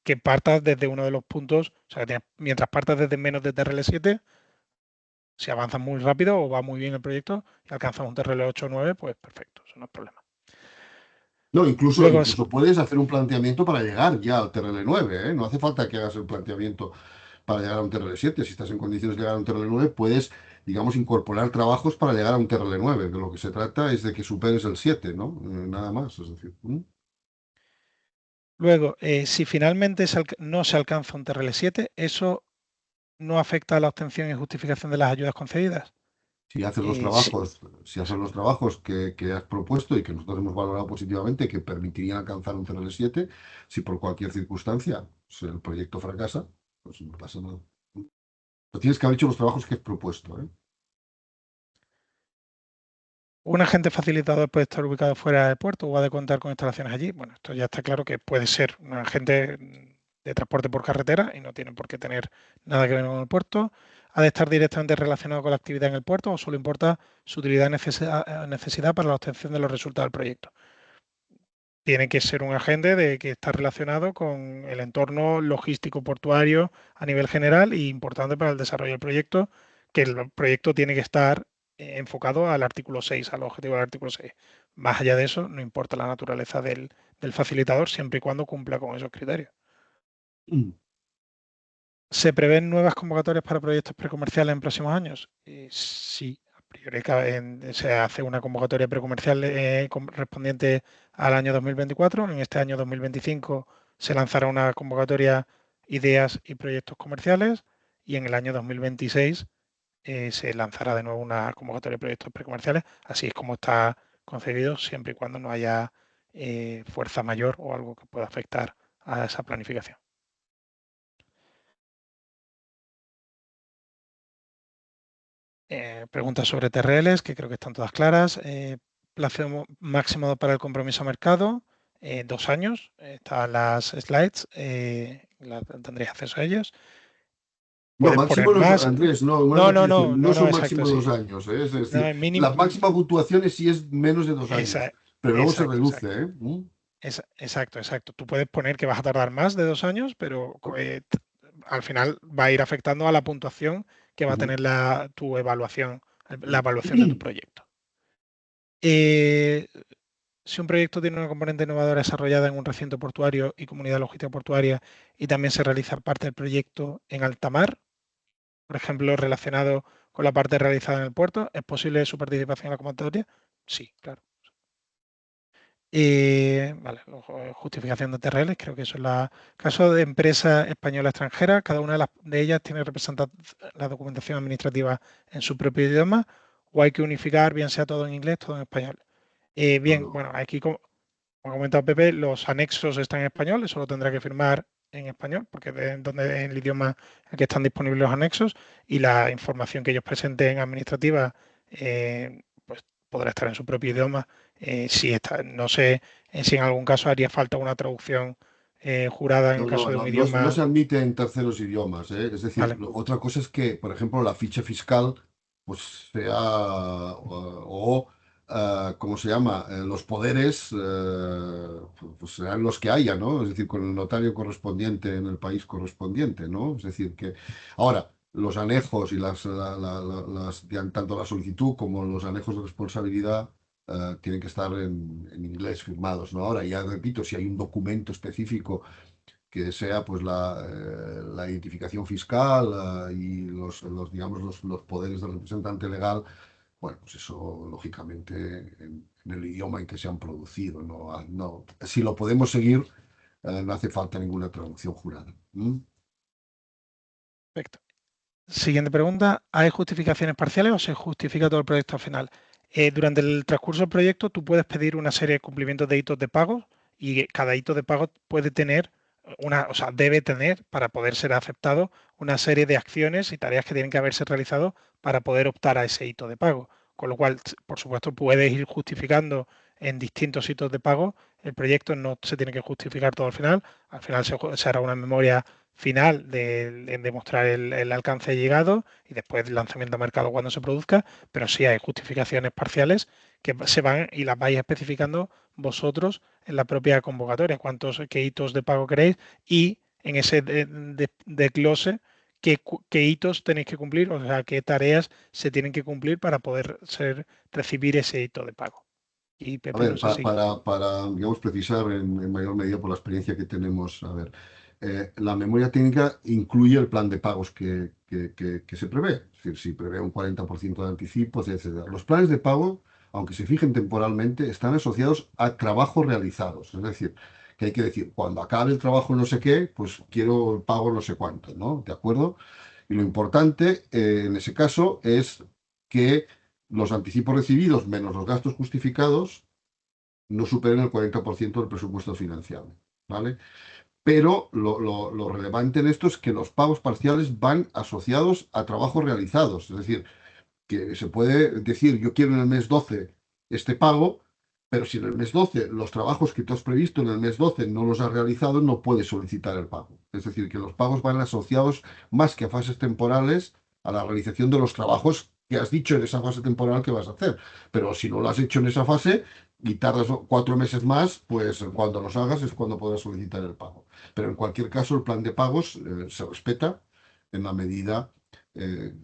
que partas desde uno de los puntos, o sea, mientras partas desde menos de TRL 7, si avanzas muy rápido o va muy bien el proyecto y alcanzas un TRL 8 o 9, pues perfecto, eso no es problema.
No, incluso,
Luego,
incluso puedes hacer un planteamiento para llegar ya al TRL 9, ¿eh? No hace falta que hagas el planteamiento para llegar a un TRL 7. Si estás en condiciones de llegar a un TRL 9, puedes, digamos, incorporar trabajos para llegar a un TRL 9. De lo que se trata es de que superes el 7, ¿no? Nada más, es decir.
Luego, si finalmente no se alcanza un TRL 7, ¿eso no afecta a la obtención y justificación de las ayudas concedidas?
Si haces los
Sí,
trabajos, si haces los trabajos que has propuesto y que nosotros hemos valorado positivamente, que permitirían alcanzar un TRL 7, si por cualquier circunstancia pues, el proyecto fracasa, pues no pasa nada. Pero tienes que haber hecho los trabajos que has propuesto, ¿eh?
¿un agente facilitador puede estar ubicado fuera del puerto o ha de contar con instalaciones allí? Bueno, esto ya está claro que puede ser un agente de transporte por carretera y no tiene por qué tener nada que ver con el puerto. ¿Ha de estar directamente relacionado con la actividad en el puerto o solo importa su utilidad y necesidad para la obtención de los resultados del proyecto? Tiene que ser un agente que está relacionado con el entorno logístico portuario a nivel general y importante para el desarrollo del proyecto, que el proyecto tiene que estar enfocado al artículo 6, al objetivo del artículo 6. Más allá de eso, no importa la naturaleza del facilitador, siempre y cuando cumpla con esos criterios. ¿Se prevén nuevas convocatorias para proyectos precomerciales en próximos años? Sí, a priori se hace una convocatoria precomercial correspondiente al año 2024. En este año 2025 se lanzará una convocatoria ideas y proyectos comerciales y en el año 2026 se lanzará de nuevo una convocatoria de proyectos precomerciales. Así es como está concebido, siempre y cuando no haya fuerza mayor o algo que pueda afectar a esa planificación. Preguntas sobre TRLs, que creo que están todas claras. Plazo máximo para el compromiso a mercado, 2 años. Están las slides, tendréis acceso a ellas.
No,
Puedes poner
máximo no es,
más.
Andrés, no, una
No, no,
matización,
no,
no
no,
es
no,
un
exacto,
máximo de
sí.
2 años, ¿eh? Es
No,
decir, la máxima puntuación es si es menos de 2 años, pero luego se
exacto,
reduce,
exacto.
¿eh?
Exacto, exacto. Tú puedes poner que vas a tardar más de 2 años, pero al final va a ir afectando a la puntuación que va a
Ujú.
tener tu evaluación, la evaluación de tu proyecto. Eh, Si un proyecto tiene una componente innovadora desarrollada en un recinto portuario y comunidad logística portuaria y también se realiza parte del proyecto en alta mar, por ejemplo, relacionado con la parte realizada en el puerto, ¿es posible su participación en la convocatoria? Sí, claro. Vale, justificación de TRL, creo que eso es la caso de empresa española extranjera. Cada una de ellas tiene representada la documentación administrativa en su propio idioma o hay que unificar, bien sea todo en inglés, todo en español. Bien,
No.
bueno, aquí como ha comentado Pepe, los anexos están en español, eso lo tendrá que firmar en español, porque es donde en el idioma en que están disponibles los anexos y la información que ellos presenten administrativa, pues podrá estar en su propio idioma. Si está, no sé si en algún caso haría falta una traducción jurada en el caso de un
No
idioma.
se admite en terceros idiomas, ¿eh? Es decir,
Vale,
otra cosa es que, por ejemplo, la ficha fiscal, pues sea, ¿cómo se llama? Los poderes, pues serán los que haya, ¿no? Es decir, con el notario correspondiente en el país correspondiente, ¿no? Es decir, que ahora los anejos y tanto la solicitud como los anejos de responsabilidad tienen que estar en inglés firmados, ¿no? Ahora, ya repito, si hay un documento específico que sea pues la identificación fiscal y digamos, los poderes del representante legal, bueno, pues eso lógicamente en el idioma en que se han producido, no, si lo podemos seguir, no hace falta ninguna traducción jurada. ¿Mm?
perfecto. Siguiente pregunta, ¿hay justificaciones parciales o se justifica todo el proyecto al final? Durante el transcurso del proyecto tú puedes pedir una serie de cumplimientos de hitos de pago y cada hito de pago puede tener o sea, debe tener para poder ser aceptado una serie de acciones y tareas que tienen que haberse realizado para poder optar a ese hito de pago. Con lo cual, por supuesto, puedes ir justificando en distintos hitos de pago. El proyecto no se tiene que justificar todo al final se hará una memoria final de demostrar el alcance llegado y después el lanzamiento a mercado cuando se produzca, pero sí hay justificaciones parciales que se van y las vais especificando vosotros en la propia convocatoria, qué hitos de pago queréis y en ese desglose qué hitos tenéis que cumplir, o sea, qué tareas se tienen que cumplir para poder recibir ese hito de pago. Y
A
Pepe, no
ver,
sé si...
digamos, precisar en mayor medida por la experiencia que tenemos, a ver, la memoria técnica incluye el plan de pagos que se prevé, es decir, si prevé un 40% de anticipos, etcétera. Los planes de pago, aunque se fijen temporalmente, están asociados a trabajos realizados, es decir, que hay que decir, cuando acabe el trabajo no sé qué, pues quiero el pago no sé cuánto, ¿no? ¿De acuerdo? Y lo importante en ese caso es que los anticipos recibidos menos los gastos justificados no superen el 40% del presupuesto financiable, ¿vale? Pero lo relevante en esto es que los pagos parciales van asociados a trabajos realizados, es decir, que se puede decir, yo quiero en el mes 12 este pago, pero si en el mes 12 los trabajos que tú has previsto en el mes 12 no los has realizado, no puedes solicitar el pago. Es decir, que los pagos van asociados más que a fases temporales a la realización de los trabajos que has dicho en esa fase temporal que vas a hacer. Pero si no lo has hecho en esa fase y tardas 4 meses más, pues cuando los hagas es cuando podrás solicitar el pago. Pero en cualquier caso, el plan de pagos se respeta en la medida el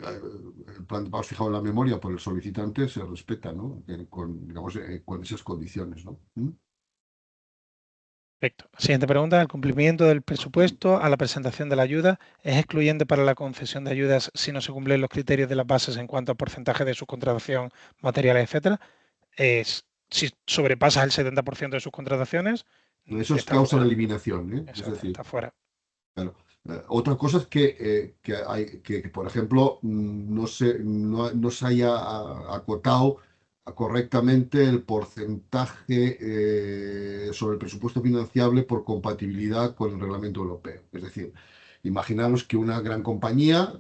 plan de pagos fijado en la memoria por el solicitante se respeta, ¿no? Digamos, con esas condiciones, ¿no? ¿Mm?
Perfecto. Siguiente pregunta. ¿El cumplimiento del presupuesto a la presentación de la ayuda es excluyente para la concesión de ayudas si no se cumplen los criterios de las bases en cuanto a porcentaje de subcontratación, materiales, etcétera? Si sobrepasas el 70% de sus contrataciones,
Eso es
está
causa de
fuera.
eliminación, ¿eh? Es
Eso
decir,
está fuera.
claro. Otra cosa es que, por ejemplo, no se haya acotado correctamente el porcentaje sobre el presupuesto financiable por compatibilidad con el reglamento europeo. Es decir, imaginaros que una gran compañía,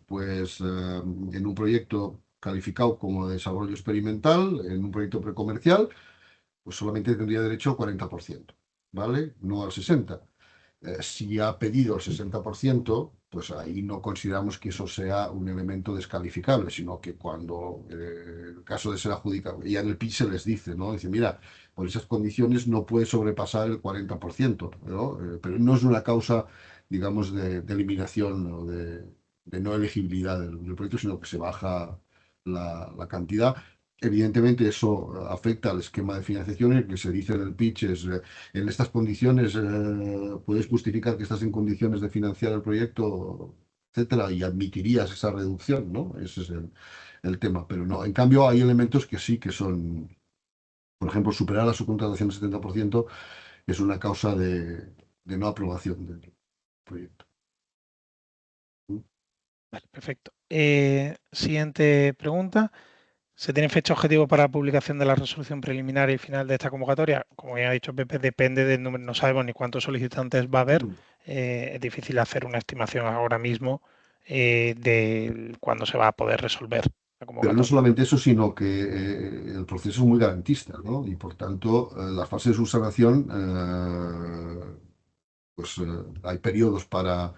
en un proyecto calificado como desarrollo experimental, en un proyecto precomercial, pues solamente tendría derecho al 40%, ¿vale? No al 60%. Si ha pedido el 60%, pues ahí no consideramos que eso sea un elemento descalificable, sino que cuando, el caso de ser adjudicado, ya en el PIB se les dice, ¿no? Dice, mira, por esas condiciones no puede sobrepasar el 40%, ¿no? Pero no es una causa, digamos, de eliminación o de no elegibilidad del proyecto, sino que se baja la cantidad. Evidentemente eso afecta al esquema de financiación, el que se dice en el pitch es en estas condiciones puedes justificar que estás en condiciones de financiar el proyecto, etcétera, y admitirías esa reducción, ¿no? Ese es el tema. Pero no, en cambio hay elementos que sí que son Por ejemplo, superar la subcontratación del 70% es una causa de no aprobación del proyecto.
Vale, perfecto. Siguiente pregunta. ¿Se tiene fecha objetivo para la publicación de la resolución preliminar y final de esta convocatoria? Como ya ha dicho Pepe, depende del número, no sabemos ni cuántos solicitantes va a haber. Es difícil hacer una estimación ahora mismo de cuándo se va a poder resolver la
Pero no
convocatoria.
solamente eso, sino que el proceso es muy garantista, ¿no? Y por tanto, las fases de subsanación, hay periodos para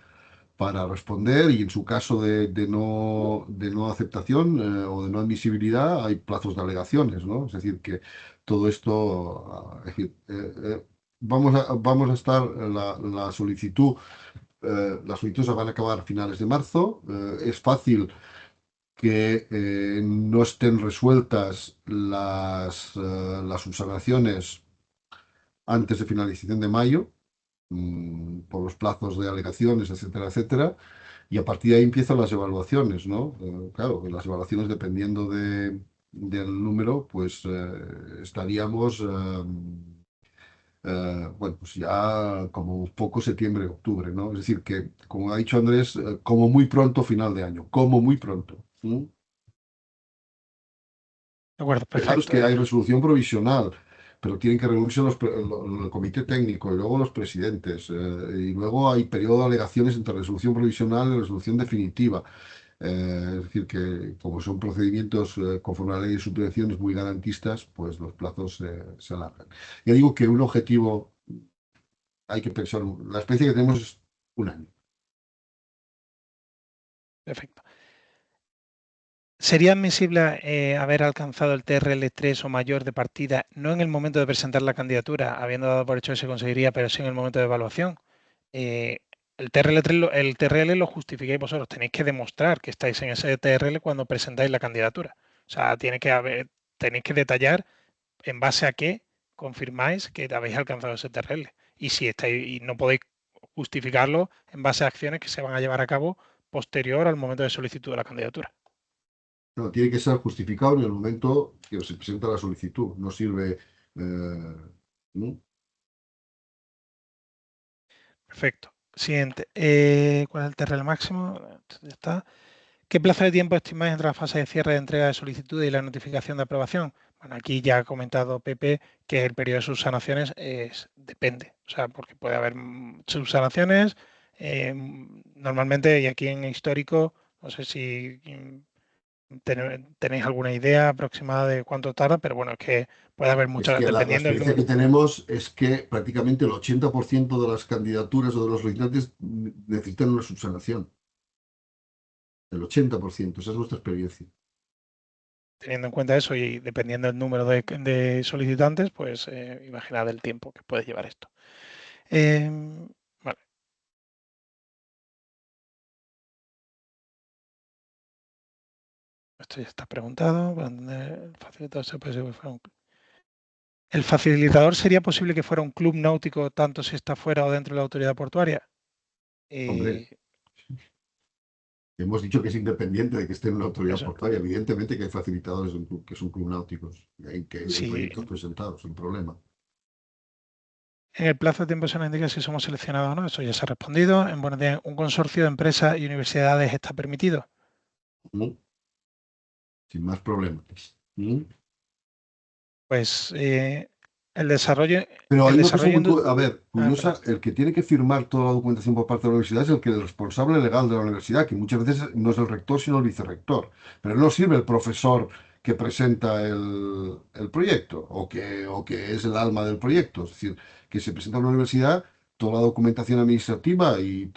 responder y en su caso de no aceptación o de no admisibilidad hay plazos de alegaciones, ¿no? Es decir, que todo esto, es decir, vamos a estar, la solicitud, las solicitudes se van a acabar a finales de marzo. Es fácil que no estén resueltas las subsanaciones antes de finalización de mayo, por los plazos de alegaciones, etcétera, etcétera, y a partir de ahí empiezan las evaluaciones, ¿no? Claro, las evaluaciones dependiendo del número, pues estaríamos, bueno, pues ya como poco septiembre, octubre, ¿no? Es decir, que, como ha dicho Andrés, como muy pronto final de año, como muy pronto.
De acuerdo,
Fijaros
perfecto.
que hay resolución provisional, pero tienen que reunirse el comité técnico y luego los presidentes. Y luego hay periodo de alegaciones entre resolución provisional y resolución definitiva. Es decir, que como son procedimientos conforme a la ley de subvenciones muy garantistas, pues los plazos se alargan. Ya digo que un objetivo, hay que pensar, la experiencia que tenemos es un año.
Perfecto. ¿Sería admisible haber alcanzado el TRL3 o mayor de partida, no en el momento de presentar la candidatura, habiendo dado por hecho que se conseguiría, pero sí en el momento de evaluación? El TRL3, el TRL lo justificáis vosotros, tenéis que demostrar que estáis en ese TRL cuando presentáis la candidatura. O sea, tenéis que detallar en base a qué confirmáis que habéis alcanzado ese TRL. Y si estáis, y no podéis justificarlo en base a acciones que se van a llevar a cabo posterior al momento de solicitud de la candidatura.
No, tiene que ser justificado en el momento que se presenta la solicitud. No sirve. ¿No?
Perfecto. Siguiente. ¿Cuál es el TRL máximo? Ya está. ¿Qué plazo de tiempo estimáis entre la fase de cierre de entrega de solicitudes y la notificación de aprobación? Bueno, aquí ya ha comentado Pepe que el periodo de subsanaciones depende, o sea, porque puede haber subsanaciones normalmente, y aquí en histórico, no sé si tenéis alguna idea aproximada de cuánto tarda, pero bueno, es que puede haber
Es
muchas,
que la
dependiendo del
experiencia que
número.
tenemos es que prácticamente el 80% de las candidaturas o de los solicitantes necesitan una subsanación. El 80%, esa es nuestra experiencia.
Teniendo en cuenta eso y dependiendo del número de solicitantes, pues imaginad el tiempo que puede llevar esto. Vale. Esto ya está preguntado. ¿El facilitador sería posible que fuera un club náutico tanto si está fuera o dentro de la autoridad portuaria?
Hombre, hemos dicho que es independiente de que esté en una autoridad
Eso,
portuaria. Evidentemente que hay facilitadores de un club, que son club náuticos, y hay que hay
sí,
proyectos presentados, sin problema.
en el plazo de tiempo se nos indica si somos seleccionados o no. Eso ya se ha respondido. En Buenos Días, ¿un consorcio de empresas y universidades está permitido?
¿No? Sin más problemas. ¿Mm?
Pues el desarrollo,
Pero
el
hay una cosa
desarrollo
muy, a ver,
perdón.
curiosa, el que tiene que firmar toda la documentación por parte de la universidad es el responsable legal de la universidad, que muchas veces no es el rector, sino el vicerrector. Pero no sirve el profesor que presenta el proyecto o que es el alma del proyecto. Es decir, que se presenta en la universidad, toda la documentación administrativa y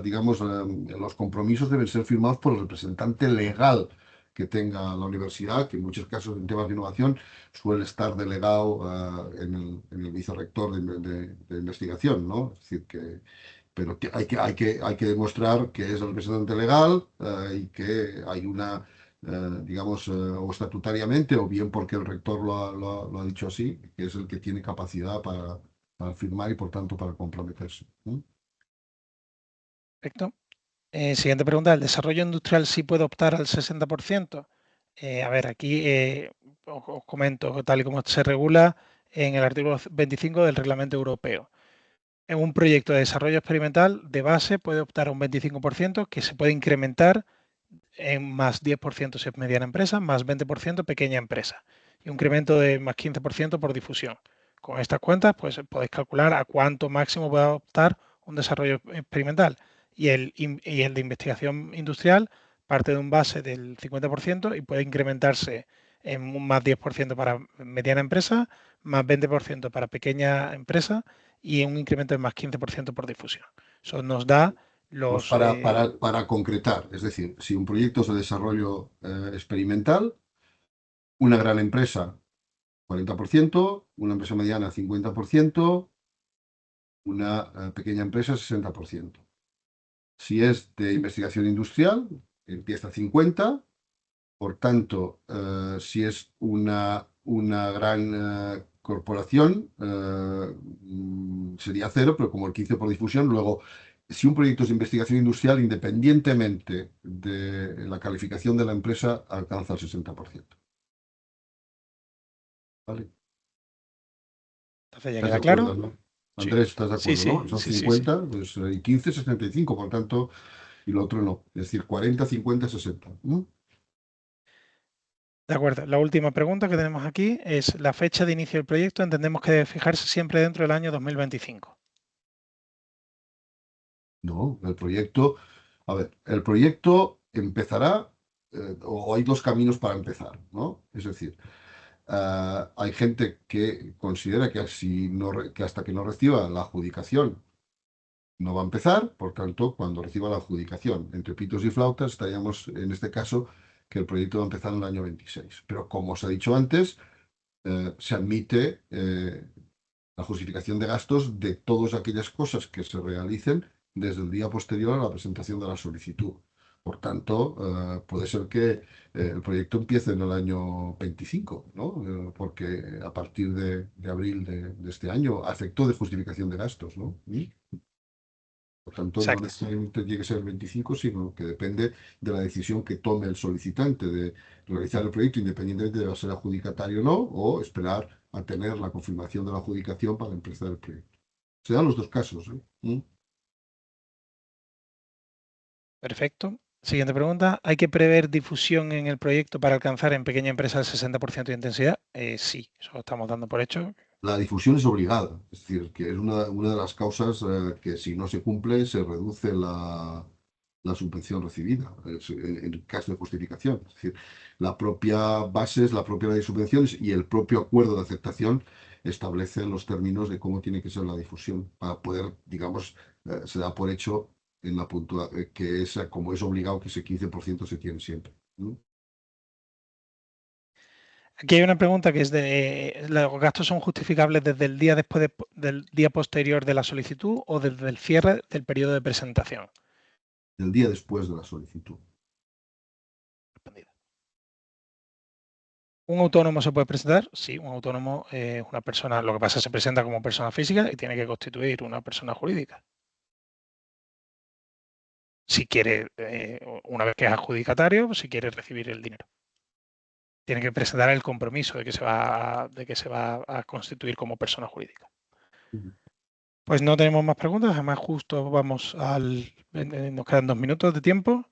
digamos, los compromisos deben ser firmados por el representante legal que tenga la universidad, que en muchos casos en temas de innovación suele estar delegado en el vicerrector de investigación, ¿no? Es decir, pero hay que demostrar que es el representante legal y que hay una, digamos, o estatutariamente, o bien porque el rector lo ha dicho así, que es el que tiene capacidad para firmar y por tanto para comprometerse.
Perfecto. Siguiente pregunta. ¿El desarrollo industrial sí puede optar al 60%? A ver, aquí os comento tal y como se regula en el artículo 25 del Reglamento Europeo. En un proyecto de desarrollo experimental de base puede optar a un 25% que se puede incrementar en más 10% si es mediana empresa, más 20% pequeña empresa y un incremento de más 15% por difusión. Con estas cuentas, pues podéis calcular a cuánto máximo puede optar un desarrollo experimental y el de investigación industrial parte de un base del 50% y puede incrementarse en un más 10% para mediana empresa, más 20% para pequeña empresa y un incremento de más 15% por difusión. Eso nos da
Pues
los...
para concretar, es decir, si un proyecto es de desarrollo experimental, una gran empresa 40%, una empresa mediana 50%, una pequeña empresa 60%. Si es de investigación industrial, empieza a 50%. Por tanto, si es una gran corporación, sería cero, pero como el 15 por difusión, luego, si un proyecto es de investigación industrial, independientemente de la calificación de la empresa, alcanza el 60%. ¿Vale?
Entonces ya
¿Estás de
queda
acuerdo,
claro.
no?
Sí,
Andrés, ¿estás de
sí,
acuerdo,
sí,
no? Son
sí, sí, sí.
50, pues, y 15, 65, por tanto, y lo otro no. Es decir, 40, 50, 60.
De acuerdo. La última pregunta que tenemos aquí es la fecha de inicio del proyecto. Entendemos que debe fijarse siempre dentro del año 2025.
No, el proyecto, a ver, el proyecto empezará, o hay dos caminos para empezar, ¿no? Es decir, hay gente que considera que, que hasta que no reciba la adjudicación no va a empezar, por tanto, cuando reciba la adjudicación, entre pitos y flautas, estaríamos en este caso que el proyecto va a empezar en el año 26. Pero como os he dicho antes, se admite la justificación de gastos de todas aquellas cosas que se realicen desde el día posterior a la presentación de la solicitud. Por tanto, puede ser que el proyecto empiece en el año 25, ¿no? Porque a partir de abril de este año, a efecto de justificación de gastos, ¿no? Por tanto, no
Exacto.
necesariamente tiene que ser el 25, sino que depende de la decisión que tome el solicitante de realizar el proyecto, independientemente de ser adjudicatario o no, o esperar a tener la confirmación de la adjudicación para empezar el proyecto. Se dan los dos casos, ¿eh?
Perfecto. Siguiente pregunta. ¿Hay que prever difusión en el proyecto para alcanzar en pequeña empresa el 60% de intensidad? Sí, eso lo estamos dando por hecho.
La difusión es obligada, es decir, que es una de las causas que si no se cumple se reduce la subvención recibida, en caso de justificación. Es decir, la propia base, la propia ley de subvenciones y el propio acuerdo de aceptación establecen los términos de cómo tiene que ser la difusión para poder, digamos, se da por hecho en la que es como es obligado que ese 15% se tiene siempre, ¿no?
Aquí hay una pregunta que es de ¿los gastos son justificables desde el día después del día posterior de la solicitud o desde el cierre del periodo de presentación?
El día después de la solicitud.
Respondida. ¿Un autónomo se puede presentar? Sí, un autónomo es una persona, lo que pasa es que se presenta como persona física y tiene que constituir una persona jurídica. Si quiere, una vez que es adjudicatario, si quiere recibir el dinero. Tiene que presentar el compromiso de que se va a constituir como persona jurídica. Pues no tenemos más preguntas, además justo vamos nos quedan 2 minutos de tiempo.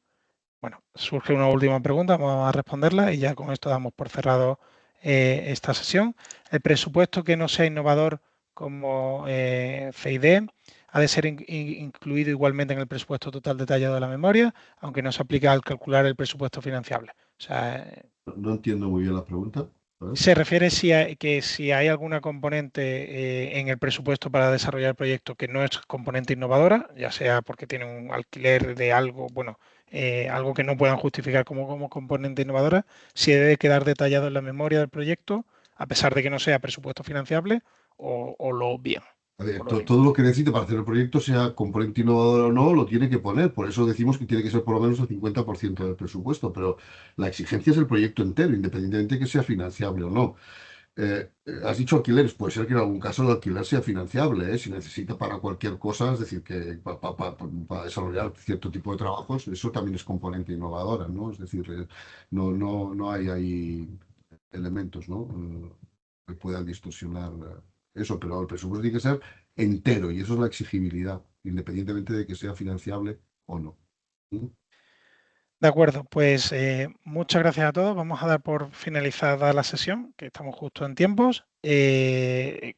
Bueno, surge una última pregunta, vamos a responderla y ya con esto damos por cerrado esta sesión. El presupuesto que no sea innovador como CID ha de ser incluido igualmente en el presupuesto total detallado de la memoria, aunque no se aplica al calcular el presupuesto financiable. O sea,
No entiendo muy bien la pregunta. ¿Sabes?
se refiere que si hay alguna componente en el presupuesto para desarrollar el proyecto que no es componente innovadora, ya sea porque tiene un alquiler de algo, bueno, algo que no puedan justificar como componente innovadora, si debe quedar detallado en la memoria del proyecto, a pesar de que no sea presupuesto financiable, o lo obvian.
A ver,
O lo
todo lo que necesite para hacer el proyecto, sea componente innovador o no, lo tiene que poner. Por eso decimos que tiene que ser por lo menos el 50% del presupuesto, pero la exigencia es el proyecto entero, independientemente de que sea financiable o no. Has dicho alquileres, puede ser que en algún caso el alquiler sea financiable, ¿eh? Si necesita para cualquier cosa, es decir, que para desarrollar cierto tipo de trabajos, eso también es componente innovadora, ¿no? Es decir, no hay ahí elementos, ¿no? Que puedan distorsionar eso, pero el presupuesto tiene que ser entero y eso es la exigibilidad, independientemente de que sea financiable o no. ¿Mm?
De acuerdo, pues muchas gracias a todos. Vamos a dar por finalizada la sesión, que estamos justo en tiempos.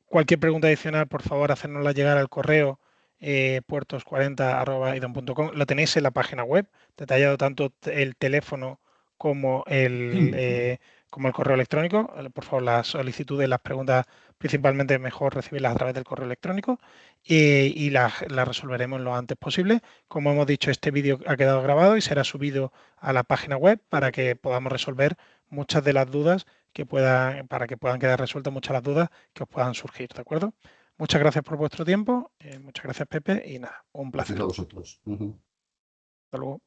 Cualquier pregunta adicional, por favor, hacérnosla llegar al correo puertos40@idom.com. Lo tenéis en la página web, detallado tanto el teléfono como como el correo electrónico. Por favor, las solicitudes, las preguntas, principalmente mejor recibirlas a través del correo electrónico y las resolveremos lo antes posible. Como hemos dicho, este vídeo ha quedado grabado y será subido a la página web para que podamos resolver muchas de las dudas para que puedan quedar resueltas muchas de las dudas que os puedan surgir, ¿de acuerdo? Muchas gracias por vuestro tiempo, muchas gracias Pepe y nada, un placer.
Gracias a vosotros.
Hasta luego.